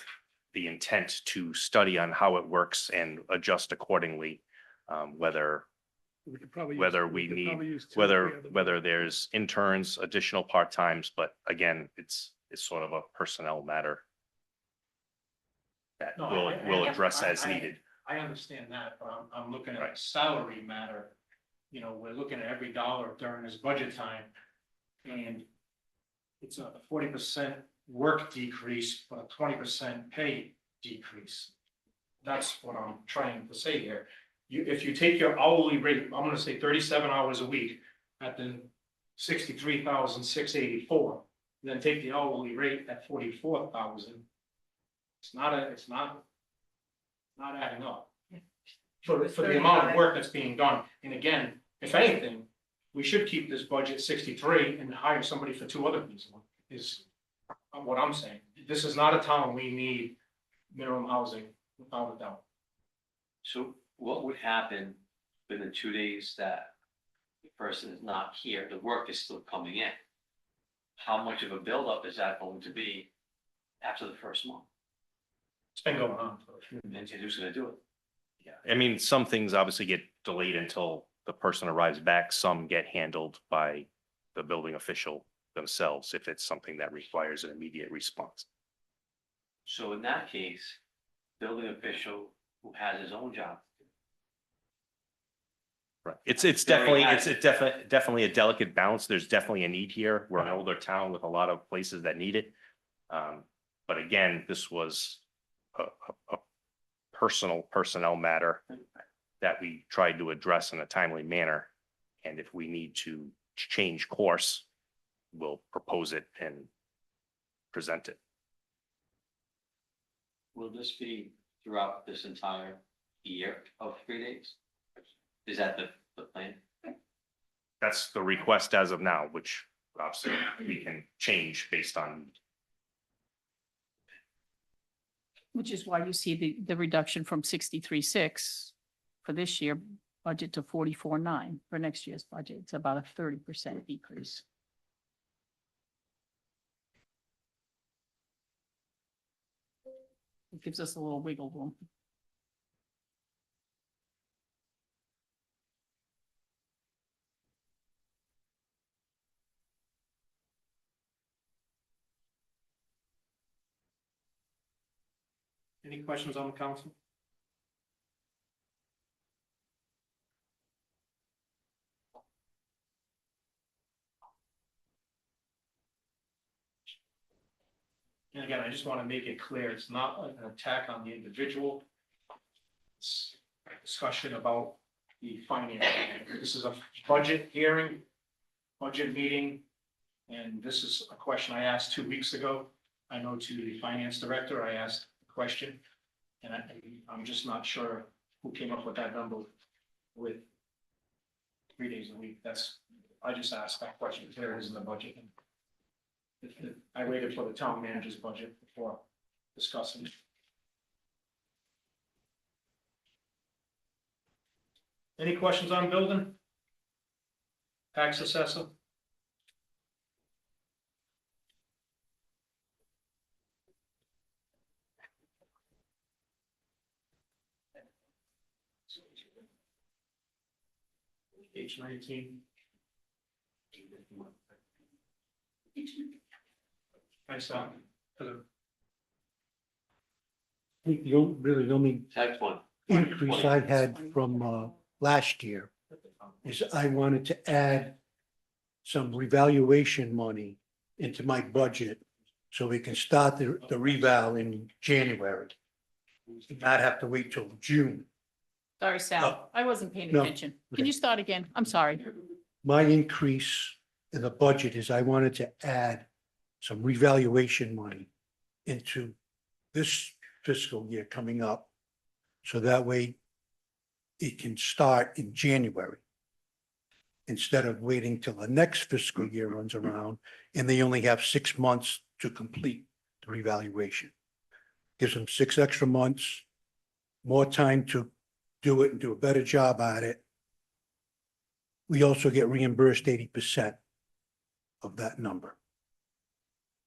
the intent to study on how it works and adjust accordingly, whether We could probably. whether we could need, probably use 2 or 3 of them. whether there's interns, additional part-times, but again, it's sort of a personnel matter that No, we'll address as needed. I understand that, but I'm looking at Right. a salary matter. We're looking at every dollar during this budget time. And it's a 40% work decrease, but a 20% pay decrease. That's what I'm trying to say here. If you take your hourly rate, I'm gonna say 37 hours a week at the 63,684, then take the hourly rate at 44,000. It's not adding up. For the amount of work that's being done, and again, if anything, we should keep this budget 63 and hire somebody for 2 other people, is what I'm saying. This is not a town we need minimum housing, without a doubt. So what would happen in the 2 days that the person is not here, the work is still coming in? How much of a buildup is that going to be after the first month? It's been going on. And who's gonna do it? Yeah, I mean, some things obviously get delayed until the person arrives back. Some get handled by the building official themselves if it's something that requires an immediate response. So in that case, building official who has his own job. Right. It's Very definitely a delicate balance. There's definitely a need here. We're an older town with a lot of places that need it. But again, this was a personnel matter that we tried to address in a timely manner. And if we need to change course, we'll propose it and present it. Will this be throughout this entire year of 3 days? Is that the plan? That's the request as of now, which obviously we can change based on, Which is why you see the reduction from 63.6 for this year budget to 44.9 for next year's budget. It's about a 30% decrease. It gives us a little wiggle room. Any questions on the council? And again, I just want to make it clear, it's not an attack on the individual. It's a discussion about the finance. This is a budget hearing, budget meeting. And this is a question I asked 2 weeks ago. I know to the finance director, I asked a question. And I'm just not sure who came up with that number with 3 days a week. I just asked that question. There it is in the budget. I waited for the town manager's budget before discussing. Any questions on building? Tax assessor? Page 19. I saw. The only Tax one. increase I had from last year is I wanted to add some revaluation money into my budget so we can start the reval in January. Not have to wait till June. Sorry, Sal, I wasn't paying no. attention. Can Okay. you start again? I'm sorry. My increase in the budget is I wanted to add some revaluation money into this fiscal year coming up. So that way it can start in January. Instead of waiting till the next fiscal year runs around and they only have 6 months to complete the revaluation. Gives them 6 extra months, more time to do it and do a better job at it. We also get reimbursed 80% of that number.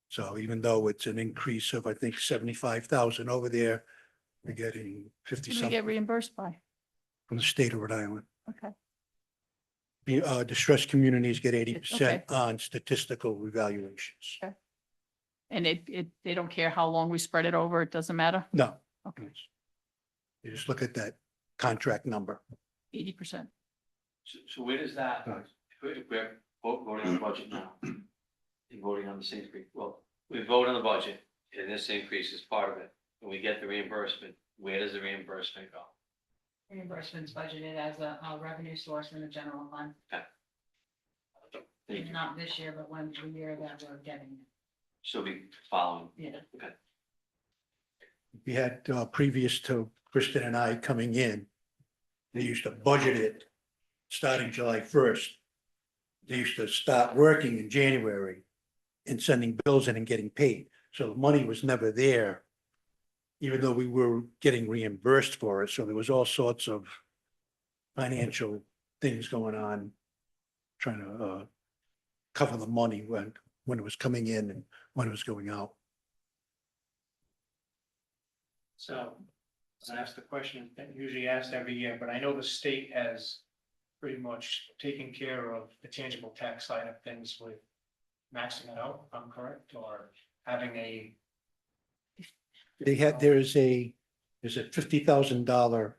So even though it's an increase of, I think, 75,000 over there, we're getting 50 What do we get something reimbursed by? from the state of Rhode Island. Okay. The distressed communities get 80% Okay. on statistical revaluations. Okay. And they don't care how long we spread it over, it doesn't matter? No. Okay. You just look at that contract number. 80%. So where does that, Right. if we're voting on the budget now, and voting on this increase, well, we vote on the budget, and this increase is part of it, and we get the reimbursement, where does the reimbursement go? Reimbursements budgeted as a revenue source in the general fund. Thank you. Not this year, but when the year that we're getting it. So we following, Yeah. okay. We had previous to Kristen and I coming in, they used to budget it starting July 1st. They used to start working in January and sending bills in and getting paid. So the money was never there, even though we were getting reimbursed for it. So there was all sorts of financial things going on, trying to cover the money when it was coming in and when it was going out. So I asked the question that usually asked every year, but I know the state has pretty much taken care of the tangible tax side of things with maxing it out, if I'm correct, or having a. There's a $50,000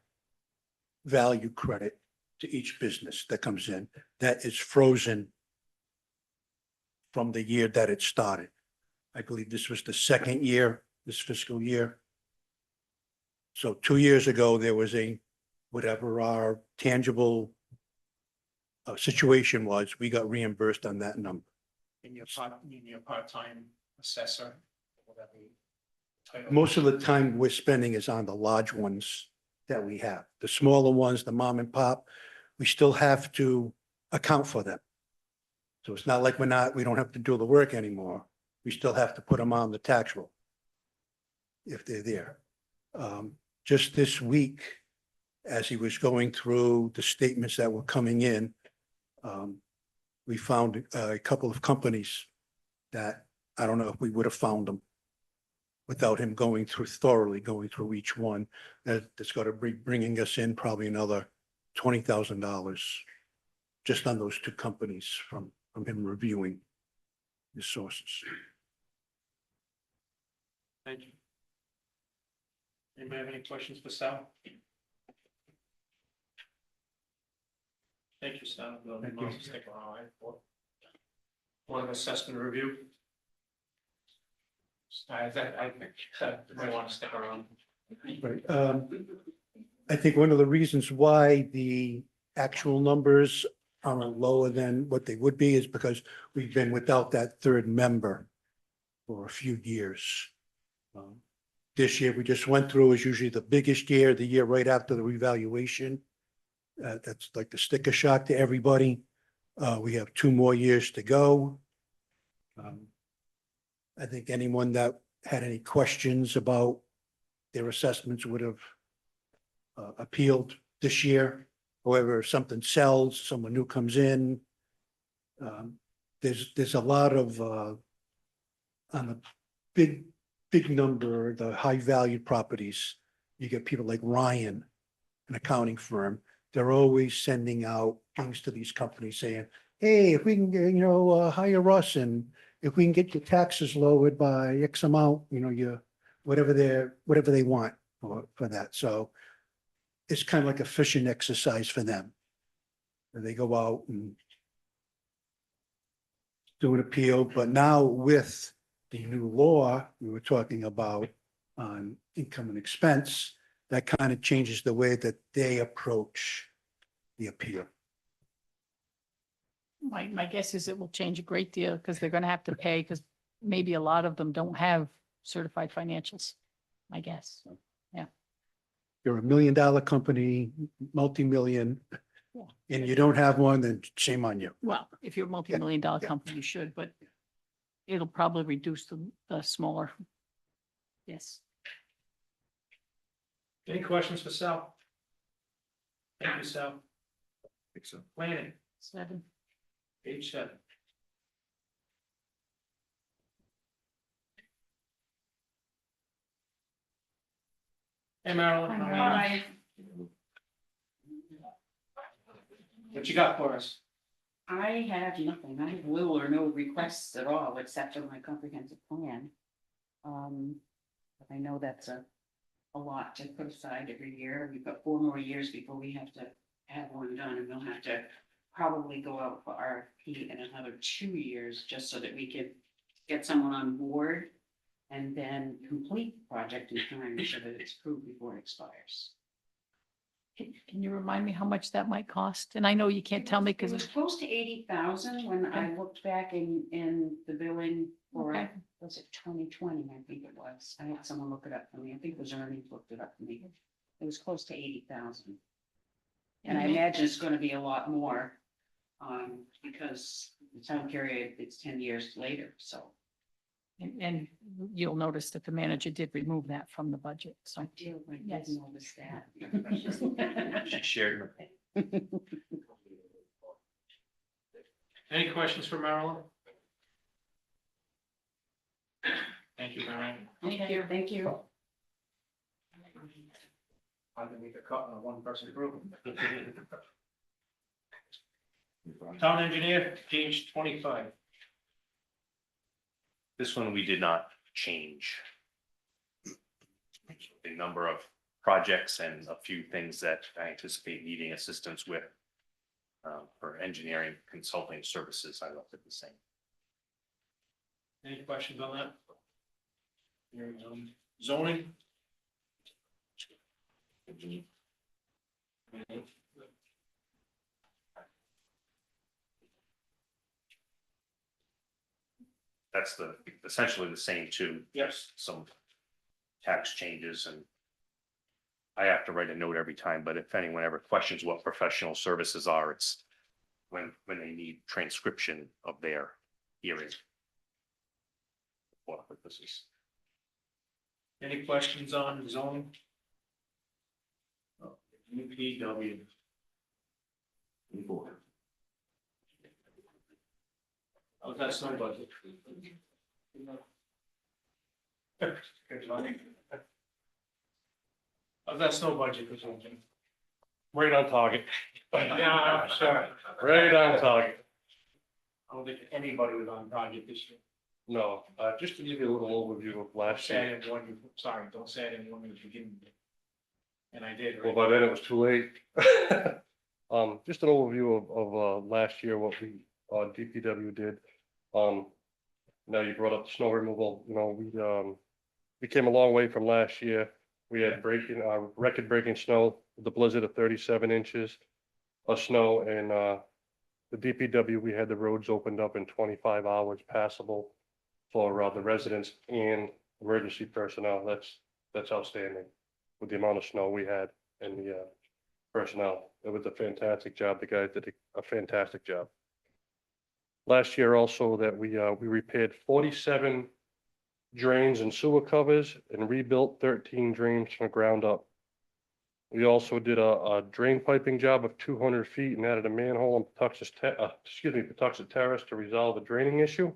value credit to each business that comes in that is frozen from the year that it started. I believe this was the second year, this fiscal year. So 2 years ago, there was whatever our tangible situation was, we got reimbursed on that number. In your part-time assessor, whatever. title. Most of the time we're spending is on the large ones that we have. The smaller ones, the mom and pop, we still have to account for them. So it's not like we don't have to do the work anymore. We still have to put them on the tax roll if they're there. Just this week, as he was going through the statements that were coming in, we found a couple of companies that I don't know if we would have found them without him thoroughly going through each one. That's got to be bringing us in probably another $20,000 just on those two companies from him reviewing his sources. Thank you. Anybody have any questions for Sal? Thank you, Sal. Thank you. Stick around, right, for Board of Assessment Review. I might want to stick around. Right. I think one of the reasons why the actual numbers are lower than what they would be is because we've been without that third member for a few years. This year we just went through is usually the biggest year, the year right after the revaluation. That's like the sticker shock to everybody. We have 2 more years to go. I think anyone that had any questions about their assessments would have appealed this year. However, if something sells, someone new comes in. There's a lot of on the big number, the high valued properties, you get people like Ryan, an accounting firm. They're always sending out things to these companies saying, hey, if we can, hire us and if we can get your taxes lowered by X amount, whatever they want for that. So it's kind of like a fishing exercise for them. And they go out and do an appeal, but now with the new law we were talking about on income and expense, that kind of changes the way that they approach the appeal. My guess is it will change a great deal because they're going to have to pay because maybe a lot of them don't have certified financials, my guess. You're $1 million company, multi-million, Yeah. and you don't have one, then shame on you. Well, if you're a multi-million-dollar Yeah. company, you should, but it'll probably reduce the smaller. Yes. Any questions for Sal? Thank you, Sal. I think so. Planning, 7. page 7. Hey, Marilyn. how are you? What you got for us? I have nothing. I have little or no requests at all, except for my comprehensive plan. But I know that's a lot to put aside every year. We've got 4 more years before we have to have one done, and we'll have to probably go out for RFP in another 2 years, just so that we can get someone on board and then complete the project in time so that it's approved before it expires. Can you remind me how much that might cost? And I know you can't tell me It was because close to 80,000 when I looked back in the billing for, Okay. was it 2020, I think it was. I had someone look it up for me. I think it was Ernie looked it up for me. It was close to 80,000. And I imagine it's gonna be a lot more, because the time period, it's 10 years later, so. and you'll notice that the manager did remove that from the budget. So I did Yes. notice that. She shared. Any questions for Marilyn? Thank you, Marilyn. Thank you, thank you. I can make a cut on a one-person group. Town engineer, page 25. This one we did not change. The number of projects and a few things that I anticipate needing assistance with. For engineering consulting services, I left it the same. Any questions on that? Zoning, That's essentially the same too. Yes. Some tax changes and I have to write a note every time, but if anyone ever questions what professional services are, it's when they need transcription of their hearing. What this is. Any questions on zoning? UPW. Oh, that's no budget. Oh, that's no budget for something. Right on target. Yeah, I'm sorry. Right on target. I don't think anybody was on target this year. No, just to give you a little overview of Don't last say year. I didn't want you, sorry, don't say I didn't want you to begin with. And I did, Well, right? by then it was too late. Just an overview of last year, what we, DPW did. Now you brought up the snow removal, you know, we came a long way from last year. We had record-breaking snow, the blizzard of 37 inches of snow, and, the DPW, we had the roads opened up in 25 hours passable for, the residents and emergency personnel. That's outstanding with the amount of snow we had and the, personnel. It was a fantastic job. The guys did a fantastic job. Last year also that we repaired 47 drains and sewer covers and rebuilt 13 drains from the ground up. We also did a drain piping job of 200 feet and added a manhole in Patuxent Terrace to resolve a draining issue.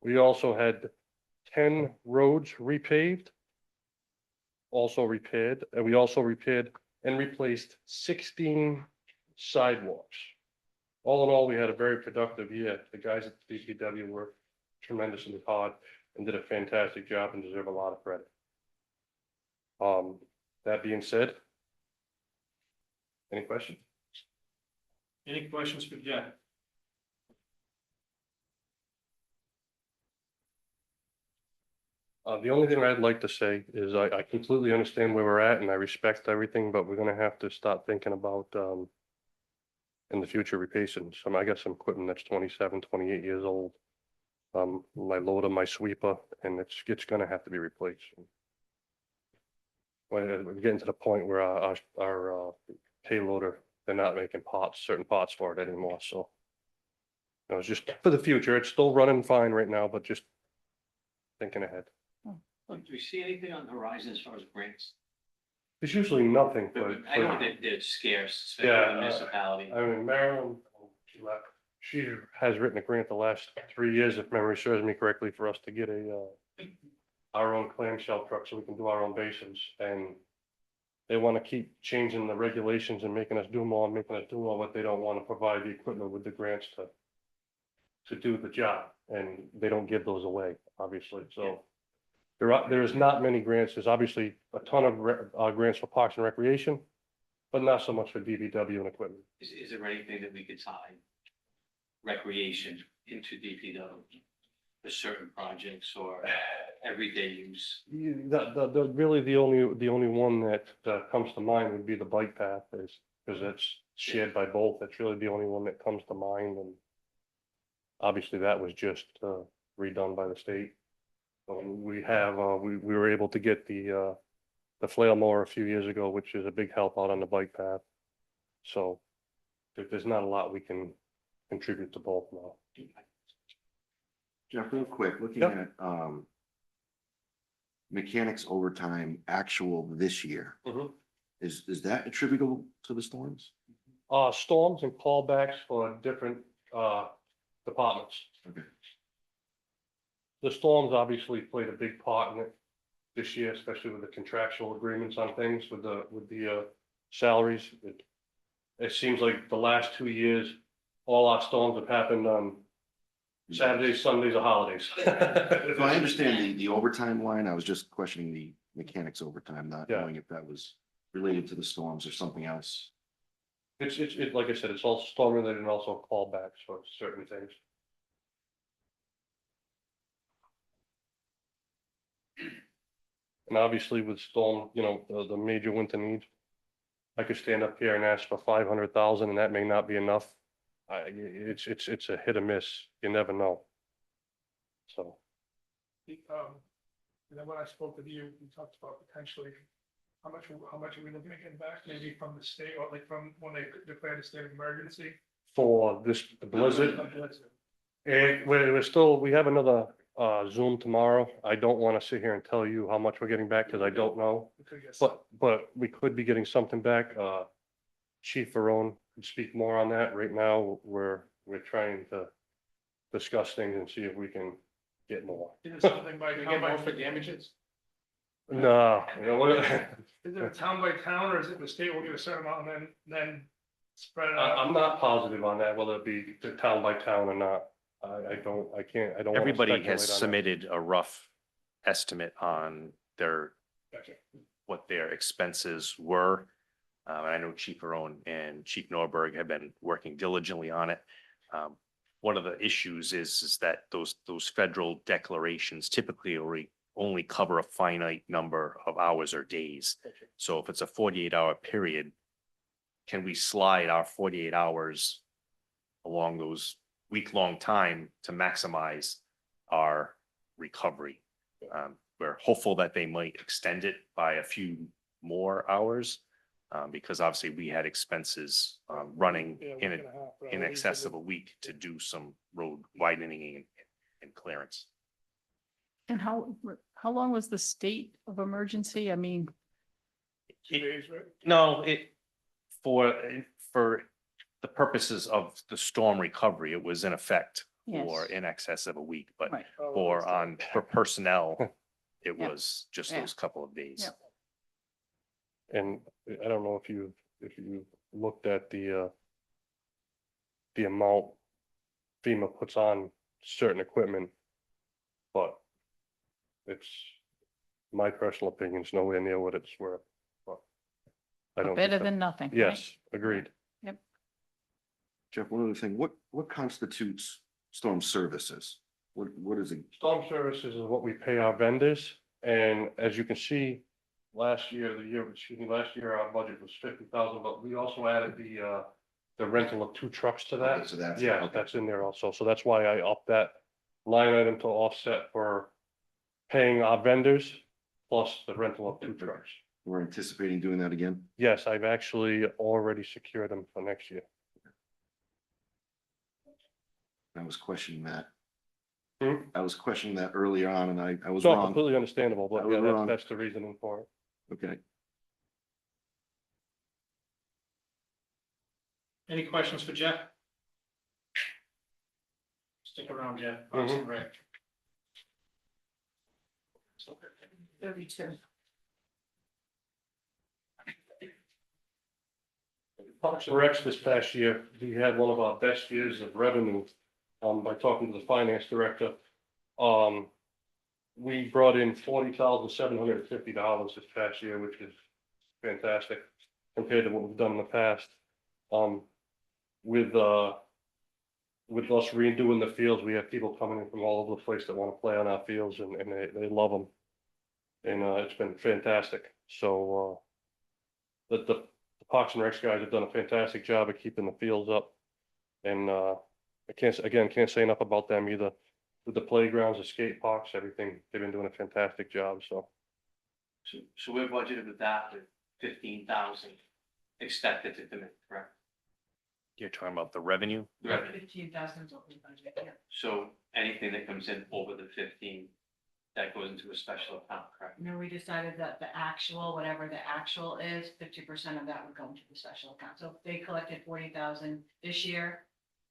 We also had 10 roads repaved, also repaired, and we also repaired and replaced 16 sidewalks. All in all, we had a very productive year. The guys at the DPW were tremendously hard and did a fantastic job and deserve a lot of credit. That being said, any questions? Any questions for Jeff? The only thing I'd like to say is I completely understand where we're at and I respect everything, but we're gonna have to start thinking about, in the future replacing I got some equipment that's 27, 28 years old. My loader, my sweeper, and it's gonna have to be replaced. We're getting to the point where our payloader, they're not making certain parts for it anymore, so. It was just for the future. It's still running fine right now, but just thinking ahead. Do we see anything on the horizon as far as grants? There's usually nothing, But but. I know that they're scarce, especially Yeah, in the municipality. I mean, Marilyn, she left. She has written a grant the last 3 years, if memory serves me correctly, for us to get our own clamshell truck so we can do our own basins. And they want to keep changing the regulations and making us do more, but they don't want to provide the equipment with the grants to do the job. And they don't give those away, obviously. So there's not many grants. There's obviously a ton of grants for Parks and Recreation, but not so much for DPW and equipment. Is there anything that we could tie recreation into DPW for certain projects or everyday use? Really the only one that comes to mind would be the bike path because that's shared by both. That's really the only one that comes to mind, and obviously that was just redone by the state. We were able to get the flail mower a few years ago, which is a big help out on the bike path. So there's not a lot we can contribute to both now. Jeff, real quick, looking Yep. at mechanics overtime actual this year, is that attributable to the storms? Storms and callbacks for different departments. Okay. The storms obviously played a big part in it this year, especially with the contractual agreements on things with the salaries. It seems like the last 2 years, all our storms have happened on Saturdays, Sundays, or holidays. So I understand the overtime line. I was just questioning the mechanics overtime, not Yeah. knowing if that was related to the storms or something else. It's like I said, it's also storm related and also callbacks for certain things. And obviously with storm, the major winter needs. I could stand up here and ask for 500,000 and that may not be enough. It's a hit or miss. You never know. So. And then when I spoke with you, we talked about potentially, how much are we looking at getting back, maybe from the state, or like from when they declared a state of emergency? For this blizzard, A blizzard. and we have another Zoom tomorrow. I don't want to sit here and tell you how much we're getting back because I don't know. We could get some. But we could be getting something back. Chief Varone could speak more on that. Right now, we're trying to discuss things and see if we can get more. Is it something by, Do we get more for damages? No, is it a town by town, or is it the state will get a certain amount and then spread it out? I'm not positive on that, whether it be the town by town or not. I don't wanna Everybody speculate has on that. submitted a rough estimate on Gotcha. what their expenses were. And I know Chief Barone and Chief Norberg have been working diligently on it. One of the issues is that those federal declarations typically only cover a finite number of hours or days. So if it's a 48-hour period, can we slide our 48 hours along those week-long time to maximize our recovery? We're hopeful that they might extend it by a few more hours. Because obviously we had expenses running Yeah, week in and a half, right? in excess of a week to do some road widening and clearance. And how long was the state of emergency? I mean, 2 days, right? No, for the purposes of the storm recovery, it was in effect for Yes. in excess of a week, but right, Oh, for personnel, it Yeah. was just Yeah. those couple of days. Yeah. And I don't know if you looked at the amount FEMA puts on certain equipment, but it's my personal opinion, it's nowhere near what it's worth. But I don't. better think that- than nothing. right? Yes, agreed. Jeff, one other thing, what constitutes storm services? What is it? Storm services is what we pay our vendors, and as you can see, last year our budget was 50,000, but we also added the rental of 2 trucks to that. Okay, so that's- Yeah, okay. that's in there also, so that's why I upped that line item to offset for paying our vendors plus the rental of 2 trucks. We're anticipating doing that again? Yes, I've actually already secured them for next year. I was questioning that. Hmm? I was questioning that earlier on and I was It's not wrong. completely understandable, I but was yeah, wrong. that's the reasoning for it. Okay. Any questions for Jeff? Stick around, Jeff. Awesome, Rick. 32. Parks and Recs this past year, we had one of our best years of revenue, by talking to the finance director. We brought in $40,750 this past year, which is fantastic compared to what we've done in the past. With us redoing the fields, we have people coming in from all over the place that want to play on our fields and they love them. And, it's been fantastic. So, the Parks and Recs guys have done a fantastic job of keeping the fields up. And I can't say enough about them either. With the playgrounds, the skate parks, everything, they've been doing a fantastic job, so. So we're budgeted with that with 15,000 expected to come in, correct? You're talking about the revenue? Revenue. 15,000 is what we budget, yeah. So anything that comes in over the 15, that goes into a special account, correct? No, we decided that the actual, whatever the actual is, 50% of that would go into the special account. So if they collected 40,000 this year,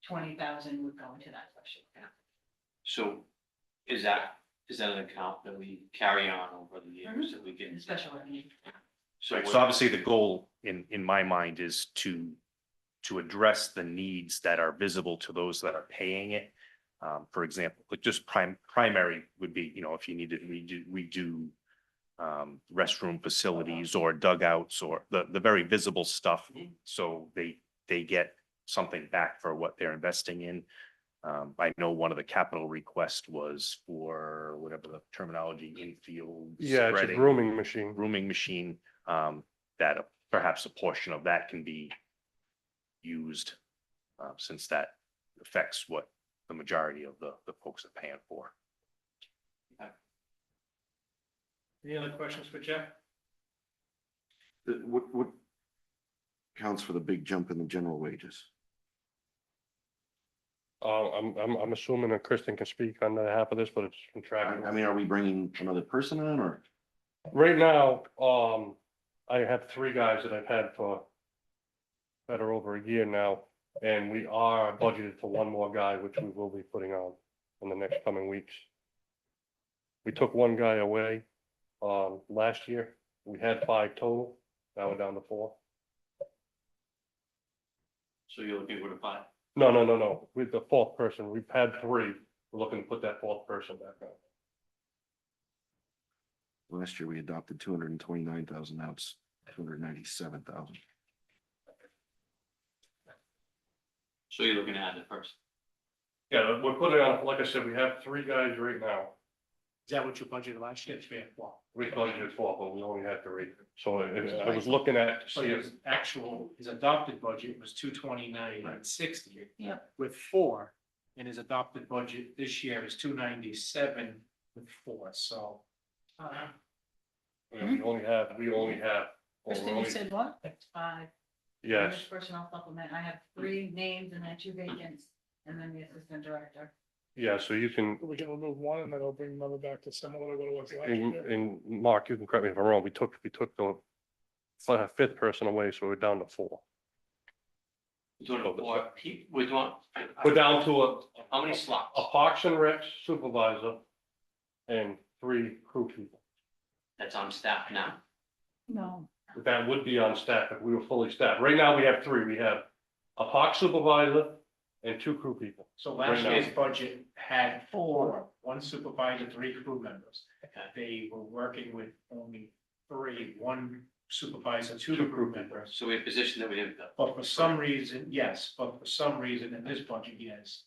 20,000 would go into that special account. So is that an account that we carry on over the years that we get? In the special revenue. So Right, what- so obviously the goal in my mind is to address the needs that are visible to those that are paying it. For example, like just primary would be, if you needed redo restroom facilities or dugouts or the very visible stuff. So they get something back for what they're investing in. I know one of the capital requests was for whatever the terminology, infield. Yeah, it's a spreading, grooming machine. Grooming machine, that perhaps a portion of that can be used, since that affects what the majority of the folks are paying for. Any other questions for Jeff? What counts for the big jump in the general wages? I'm assuming that Kristen can speak on behalf of this, but it's contractual. I mean, are we bringing another person on or? Right now, I have 3 guys that I've had for better over a year now, and we are budgeted for 1 more guy, which we will be putting on in the next coming weeks. We took 1 guy away, last year. We had 5 total. Now we're down to 4. So you're looking for the 5? No. With the 4th person, we've had 3. We're looking to put that 4th person back on. Last year we adopted 229,000, now it's 297,000. So you're looking to add the person? Yeah, we're putting on, like I said, we have 3 guys right now. Is that what you budgeted last year? We budgeted 4, but we only had 3. So I was looking at, to So see if, his actual, his adopted budget was 229,960. Yep. With 4, and his adopted budget this year is 297 with 4, so. we only have. Kristen, you said what? 5. Yes, This personnel supplement, I have 3 names and then 2 vacants, and then the assistant director. yeah, so you can, We can remove one and then I'll bring another back to similar to what it was last and, year. and Mark, you can correct me if I'm wrong, we took the 5th person away, so we're down to 4. We're doing 4 people, we're doing. We're down to How many slots? a Parks and Rec supervisor and 3 crew people. That's on staff now. No. That would be on staff if we were fully staffed. Right now, we have 3. We have a park supervisor and 2 crew people. So last Right now. year's budget had 4, 1 supervisor, 3 crew members. They were working with only 3, 1 supervisor, 2 crew members. So we have position that we have. But for some reason, yes, but for some reason in this budget, yes.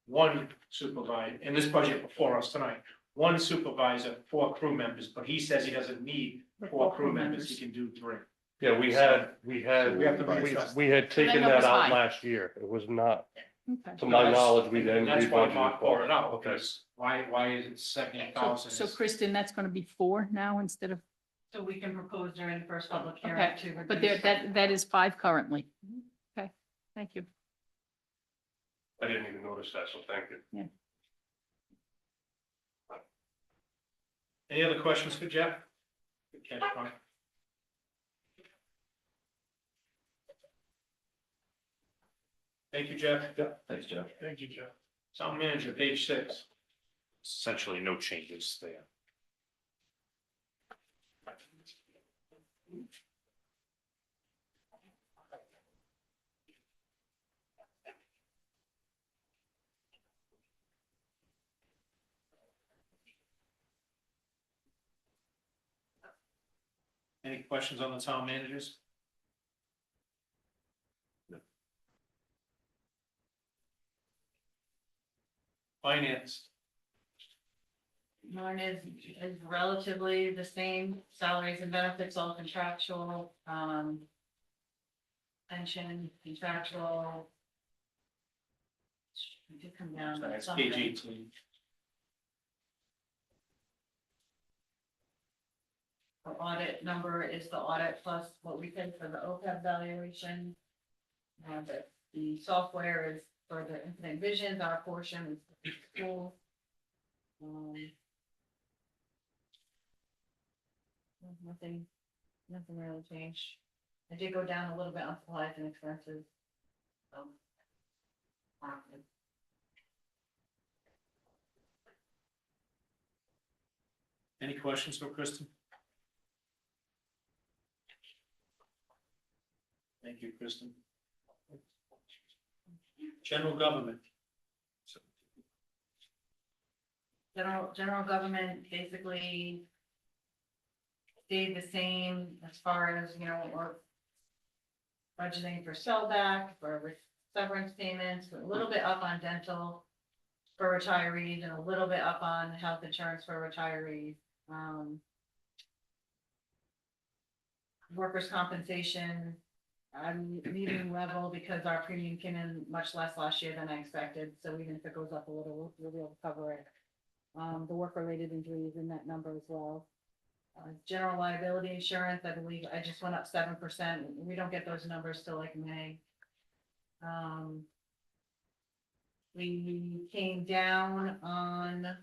1 supervisor, in this budget before us tonight, 1 supervisor, 4 crew members, but he says he doesn't need 4 crew members, he can do 3. Yeah, we had We have to readjust. we had taken number's that out fine. last year. It was not, Okay. to my knowledge, we then. That's why rebudgeted Mark for brought it out, Okay. because why is it second So thousand? Kristen, that's gonna be 4 now instead of, So we can propose during the first public okay, hearing to. but there, reduce- that is 5 currently. Okay, thank you. I didn't even notice that, so thank you. Any other questions for Jeff? Good catch, Mark. Thank you, Jeff. Thanks, Jeff. Thank you, Jeff. Town manager, page 6. Essentially no changes there. Any questions on the town managers? Finance. Mine is relatively the same, salaries and benefits, all contractual, pension, contractual. It did come down, but That's something. page 18. The audit number is the audit plus what we paid for the OPEB valuation. The software is for the infinite visions, our portion is the school. Nothing really changed. I did go down a little bit on supplies and expenses. Any questions for Kristen? Thank you, Kristen. General government. General government basically stayed the same as far as, we're budgeting for sellback, for severance payments, a little bit up on dental, for retirees and a little bit up on health insurance for retirees. Workers' compensation, I'm leaving level because our premium came in much less last year than I expected, so even if it goes up a little, we'll be able to cover it. The work-related injuries in that number as well. General liability insurance, I believe I just went up 7%. We don't get those numbers till like May. We came down on,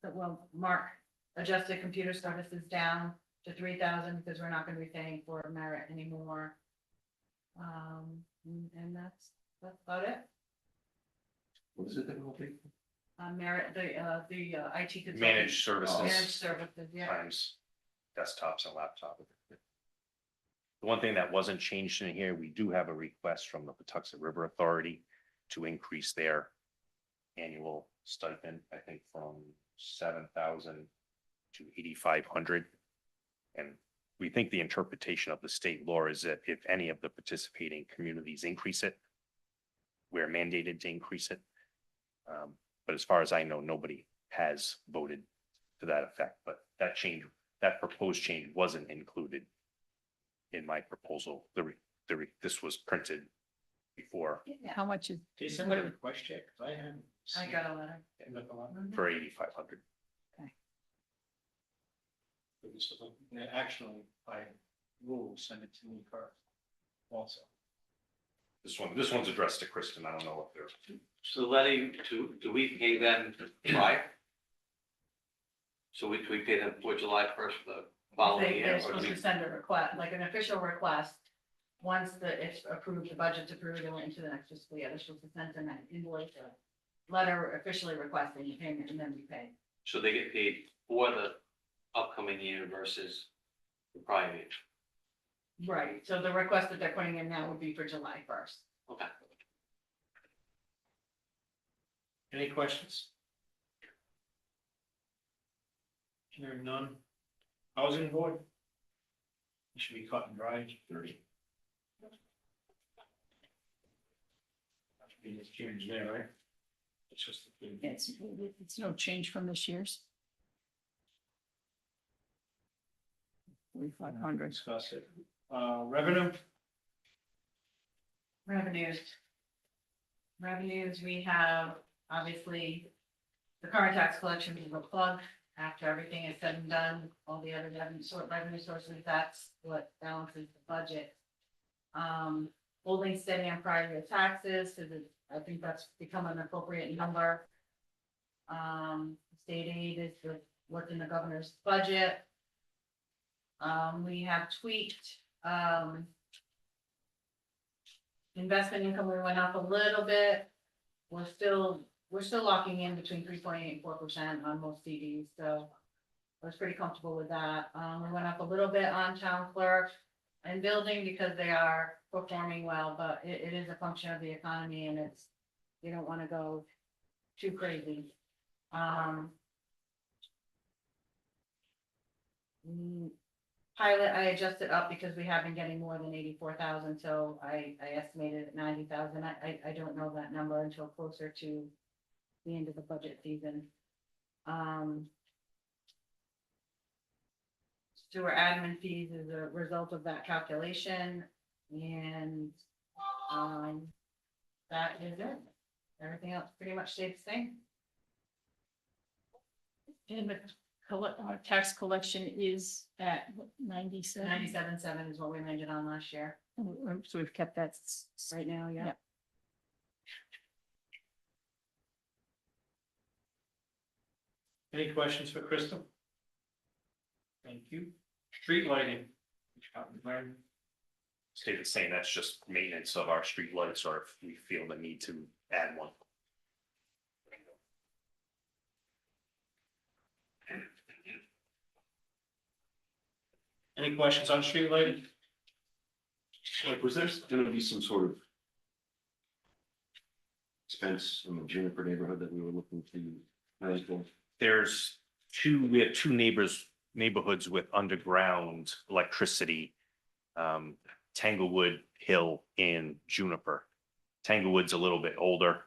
well, Mark adjusted computer services down to 3,000 because we're not going to be paying for merit anymore. And that's about it. What is it that we'll take? Merit, the IT consultant. Managed services. Managed services, yeah. Times desktops and laptops. The one thing that wasn't changed in here, we do have a request from the Patuxent River Authority to increase their annual stipend, I think from 7,000 to 8,500. And we think the interpretation of the state law is that if any of the participating communities increase it, we're mandated to increase it. But as far as I know, nobody has voted to that effect, but that change, that proposed change wasn't included in my proposal. This was printed before How much is, Did you send me a request check? 'Cause I haven't. I got a letter. seen it. for 8,500. Actually, by rule, send it to me first. Also. This one's addressed to Kristen. I don't know if they're. So letting, do we pay them July? So we pay them for July 1st for the following year? They're or do supposed we- to send a request, like an official request. Once it's approved, the budget's approved, and went into the next fiscal year, they're supposed to send them an invoice, a letter officially requesting the payment, and then we pay. So they get paid for the upcoming year versus the prior year? Right, so the request that they're putting in now would be for July 1st. Okay. Any questions? Hearing none. Housing board? It should be cut and dried. 30. That should be this change there, right? It's just. it's no change from this year's. 4,500. Discuss it. Revenue? Revenues, we have, obviously, the current tax collection is a plug. After everything is said and done, all the other revenue sources, that's what balances the budget. Holding steady on prior year taxes, because I think that's become an appropriate number. State aid is what's in the governor's budget. We have tweaked, investment income, we went up a little bit. We're still locking in between 3.8% and 4% on most CDs, so I was pretty comfortable with that. We went up a little bit on town clerk and building because they are performing well, but it is a function of the economy and you don't want to go too crazy. Pilot, I adjusted up because we have been getting more than 84,000, so I estimated at 90,000. I don't know that number until closer to the end of the budget season. Sewer admin fees is a result of that calculation, and that is it. Everything else pretty much stayed the same. And the tax collection is at 97. 97.7 is what we landed on last year. So we've kept that. Right now, yeah. Yep. Any questions for Crystal? Thank you. Street lighting. Stay the same, that's just maintenance of our street lights, or if we feel the need to add one. Any questions on street lighting? Like, was there gonna be some sort of expense in the Juniper neighborhood that we were looking to manage for? We have two neighborhoods with underground electricity. Tanglewood Hill and Juniper. Tanglewood's a little bit older.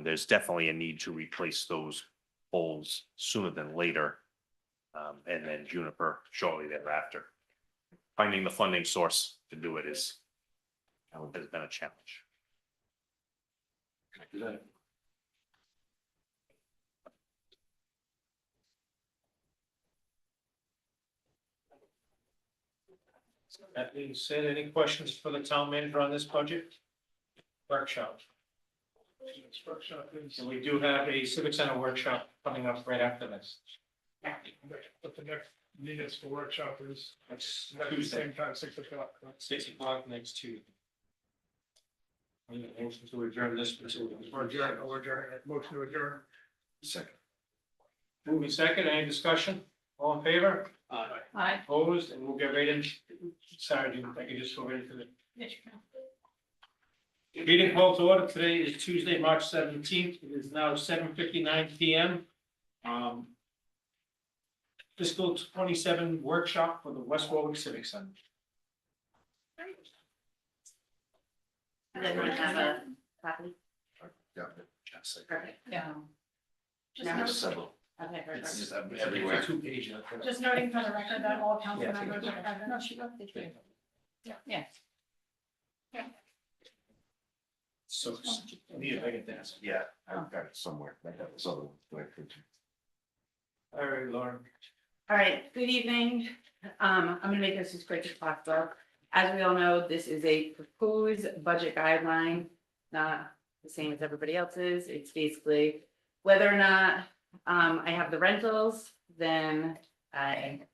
There's definitely a need to replace those poles sooner than later. And then Juniper shortly thereafter. Finding the funding source to do it has been a challenge. That being said, any questions for the town manager on this budget? Workshop. Workshop is, And we do have a civic center workshop coming up right after this. but the next minutes for workshop is That's at the Tuesday, same time, 6 o'clock. 6 o'clock next Tuesday. I need a motion to adjourn this. Or adjourn, motion to adjourn. Second. Moving second, any discussion? All in favor? Aye. Opposed, and we'll get right in. Sorry, Jim, if I could just go right into the meeting called to order. Today is Tuesday, March 17th. It is now 7:59 PM. Fiscal 27 workshop for the West Warwick Civic Center. Does everyone have a copy? Yeah. Perfect. Yeah. Just No. note- Several. Okay, perfect. It's just everywhere. 2 pages. Just noting for the record that all council members are present. No, she wrote the tree. Yes. So, need a big dance. Yeah, I've got it somewhere. I have this other one. All right, Lauren. All right, good evening. I'm gonna make this as quick as possible. As we all know, this is a proposed budget guideline, not the same as everybody else's. It's basically whether or not I have the rentals, then I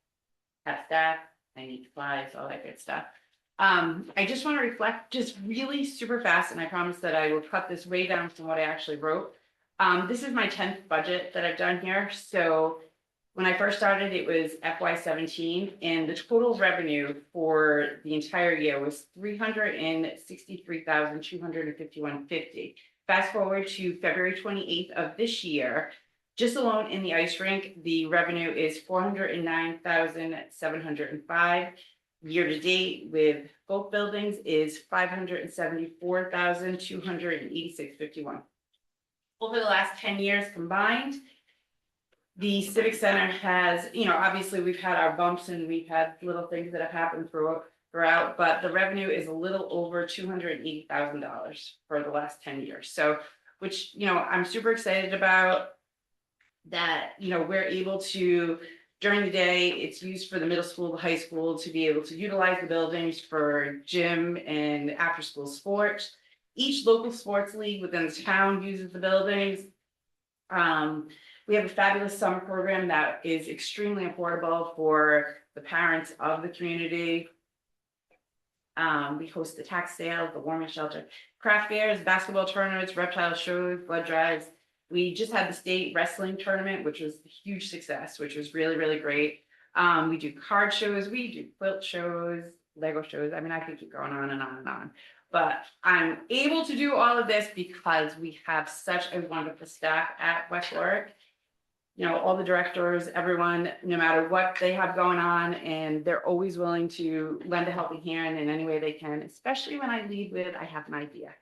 have staff, I need supplies, all that good stuff. I just want to reflect just really super fast, and I promise that I will cut this way down from what I actually wrote. This is my 10th budget that I've done here, so when I first started, it was FY 17, and the total revenue for the entire year was $363,251.50. Fast forward to February 28th of this year, just alone in the ice rink, the revenue is $409,705. Year to date with both buildings is $574,286.51. Over the last 10 years combined, the Civic Center has, obviously we've had our bumps and we've had little things that have happened throughout, but the revenue is a little over $280,000 for the last 10 years. So, which, I'm super excited about that, we're able to, during the day, it's used for the middle school, the high school to be able to utilize the buildings for gym and after-school sports. Each local sports league within the town uses the buildings. We have a fabulous summer program that is extremely affordable for the parents of the community. We host the tax sale, the warming shelter, craft fairs, basketball tournaments, reptile shows, blood drives. We just had the state wrestling tournament, which was a huge success, which was really, really great. We do card shows, we do quilt shows, Lego shows. I mean, I could keep going on and on and on. But I'm able to do all of this because we have such a wonderful staff at West Warwick. All the directors, everyone, no matter what they have going on, and they're always willing to lend a helping hand in any way they can, especially when I lead with, I have an idea.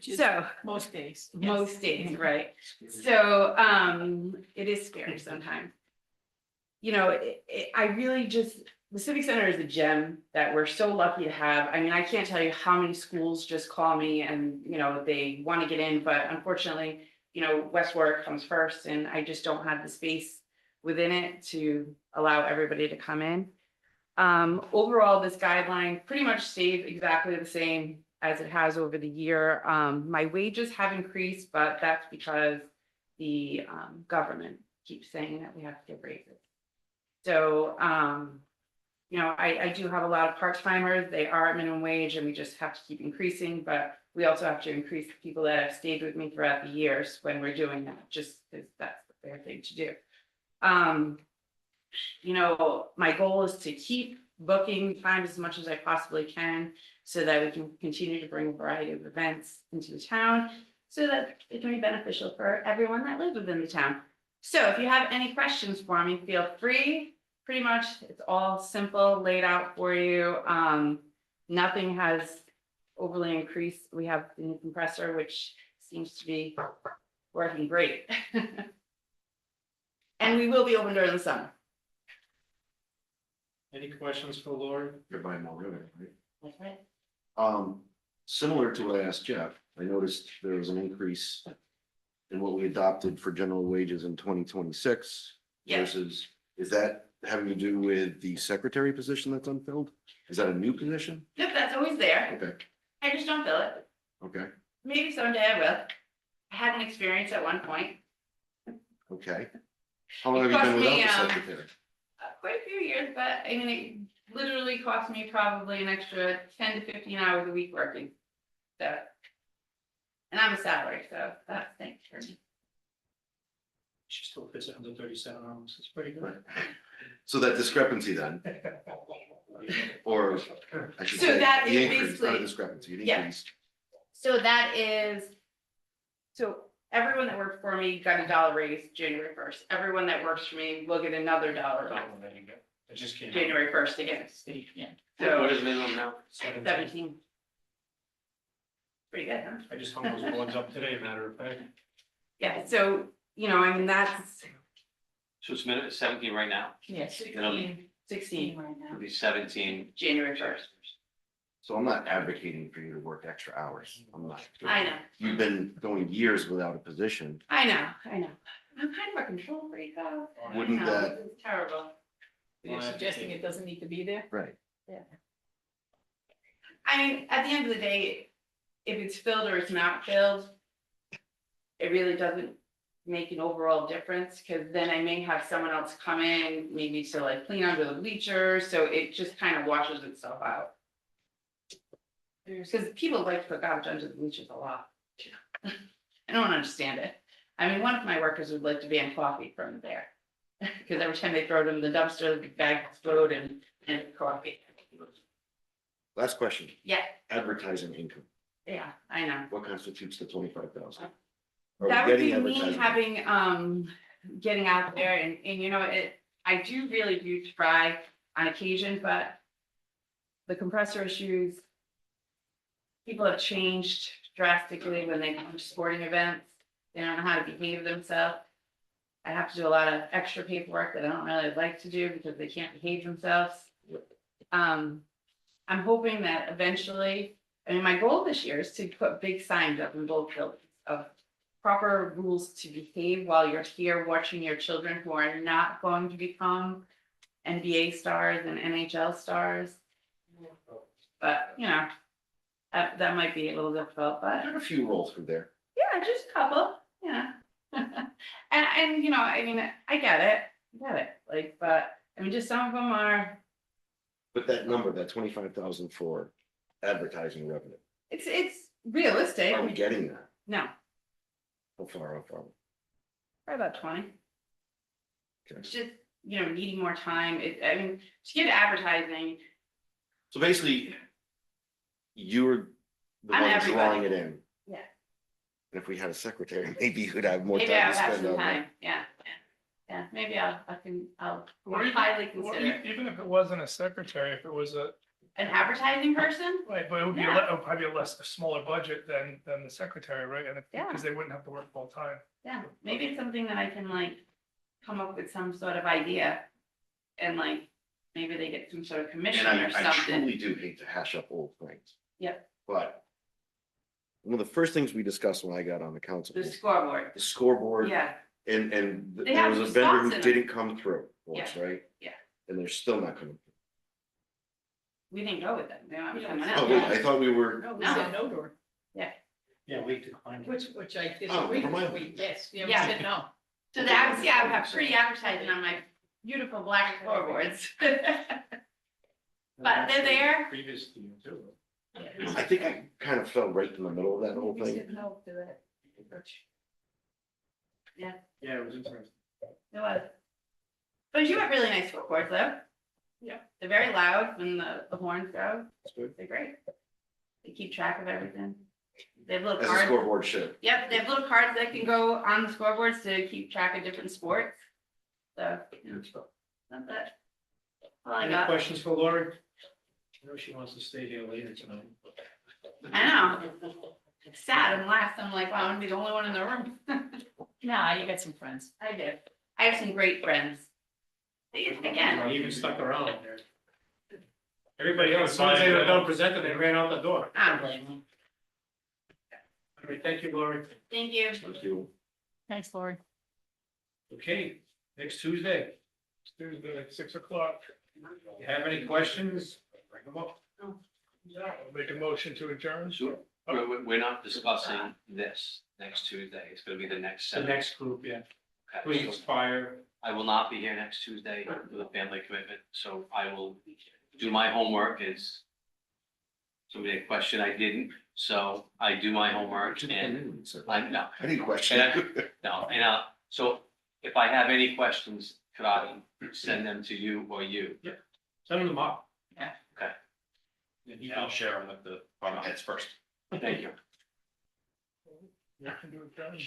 So Most days. most days, right? So, it is scary sometimes. I really the Civic Center is a gem that we're so lucky to have. I mean, I can't tell you how many schools just call me and, they want to get in, but unfortunately, West Warwick comes first, and I just don't have the space within it to allow everybody to come in. Overall, this guideline pretty much stays exactly the same as it has over the year. My wages have increased, but that's because the government keeps saying that we have to give raises. So, I do have a lot of part-timers. They are at minimum wage, and we just have to keep increasing, but we also have to increase the people that have stayed with me throughout the years when we're doing that, just because that's the fair thing to do. My goal is to keep booking time as much as I possibly can so that we can continue to bring a variety of events into the town so that it can be beneficial for everyone that lives within the town. So if you have any questions for me, feel free. Pretty much, it's all simple, laid out for you. Nothing has overly increased. We have the new compressor, which seems to be working great. And we will be open during the summer. Any questions for Lori? You're buying more revenue, right? That's right. Similar to what I asked Jeff, I noticed there was an increase in what we adopted for general wages in 2026 Yes. versus, is that having to do with the secretary position that's unfilled? Is that a new position? Yep, that's always there. Okay, I just don't fill it. okay, Maybe someday I will. I had an experience at one point, okay. How long have It you been cost without me, the secretary? quite a few years, but I mean, it literally cost me probably an extra 10 to 15 hours a week working. So. And I'm a salary, so that's thanks for me. She still fits it under 37 hours. It's pretty good. So that discrepancy then, or I should So say, that the is increase, not a basically- discrepancy, an Yeah. increase. So that is, so everyone that worked for me got a $1 raise January 1st. Everyone that works for me will get another $1 raise Oh, there you go. I just can't. January 1st again. Yeah. So What is minimum now? 17. Pretty good, huh? I just hung those boards up today, matter of fact. Yeah, so, you know, I mean, that's, So it's minute 17 right now, yeah, It'll 16 right now. it'll be 17. January 1st. So I'm not advocating for you to work extra hours. I'm not. I know, You've been going years without a position. I know. I'm kind of a control freak though. Wouldn't I know, that- It's terrible. You're suggesting it doesn't need to be there? Right. I mean, at the end of the day, if it's filled or it's not filled, it really doesn't make an overall difference, because then I may have someone else come in, maybe to like clean under the bleachers, so it just kind of washes itself out. Because people like to put garbage under the bleachers a lot. I don't understand it. I mean, one of my workers would like to ban coffee from there. Because every time they throw it in the dumpster, the bag explode and coffee. Last question, Yeah, advertising income. yeah, I know. What constitutes the 25,000? That would be me having, getting out there and you know, I do try on occasion, but the compressor issues, people have changed drastically when they come to sporting events. They don't know how to behave themselves. I have to do a lot of extra paperwork that I don't really like to do because they can't behave themselves. I'm hoping that eventually, I mean, my goal this year is to put big signs up in both buildings of proper rules to behave while you're here watching your children who are not going to become NBA stars and NHL stars. But, you know, that might be a little difficult, but There are a few roll through there. yeah, just a couple, yeah. And, you know, I mean, I get it, like, but, I mean, just some of them are, But that number, that 25,000 for advertising revenue, it's realistic. are we getting that? No, How far off are we? probably about 20. Okay. It's just, you know, needing more time. I mean, to get advertising, So basically, you're the I'm one everybody. drawing it in. Yeah. And if we had a secretary, maybe you could have more time maybe to I'll have spend some on that. time, yeah. Yeah, maybe I'll Or even- highly or consider it. even if it wasn't a secretary, if it was a, An advertising person? right, but it would be Yeah. it would probably be a smaller budget than the secretary, right? And Yeah. because they wouldn't have to work full time. Yeah, maybe it's something that I can like come up with some sort of idea. And like, maybe they get some sort of commission And or I something. truly do hate to hash up old things. Yep. But one of the first things we discussed when I got on the council The was scoreboard, the scoreboard. yeah, And They there have was a vendor spots who in didn't come through once, Yeah. right? Yeah. And they're still not coming. we didn't go with them, they don't have someone Oh, else. wait, I thought we were, No, we No. said no door, Yeah, we declined. which I Oh, disagree never mind. with. Yes, yeah, we Yeah. said no. So that was, yeah, I would have free advertising on my beautiful black scoreboards. But they're there. Previous to you too. I think I kind of fell right in the middle of that whole We thing. said no to that. Yeah, it was interesting. It was. But you have really nice scoreboards though. Yeah. They're very loud when the horns go. That's good. They're great. They keep track of everything. They have little As a cards. scoreboard should. Yep, they have little cards that can go on the scoreboards to keep track of different sports. So, you know, not that. All I Any got. questions for Lori? I know she wants to stay here later tonight. I know. It's sad and last, I'm like, wow, I'm the only one in the room. Nah, you got some friends. I do. I have some great friends. Again, He even stuck around there. Everybody else, as soon as they were done presenting, they ran out the door. I don't blame them. All right, thank you, Lori. Thank you. Thank you. Thanks, Lori. Okay, next Tuesday, Tuesday at 6 o'clock. you have any questions? Bring them up. I'll make a motion to adjourn. Sure. We're not discussing this next Tuesday. It's gonna be the next The 7. next group, yeah. Okay, Police, so fire. I will not be here next Tuesday with a family commitment, so I will do my homework. Is somebody had a question I didn't, so I do my homework and I, no, I didn't question. no, so if I have any questions, could I send them to you or you? Send them up. Okay, Yeah, I'll share them with the department heads first. thank you. Yeah, can do adjourn.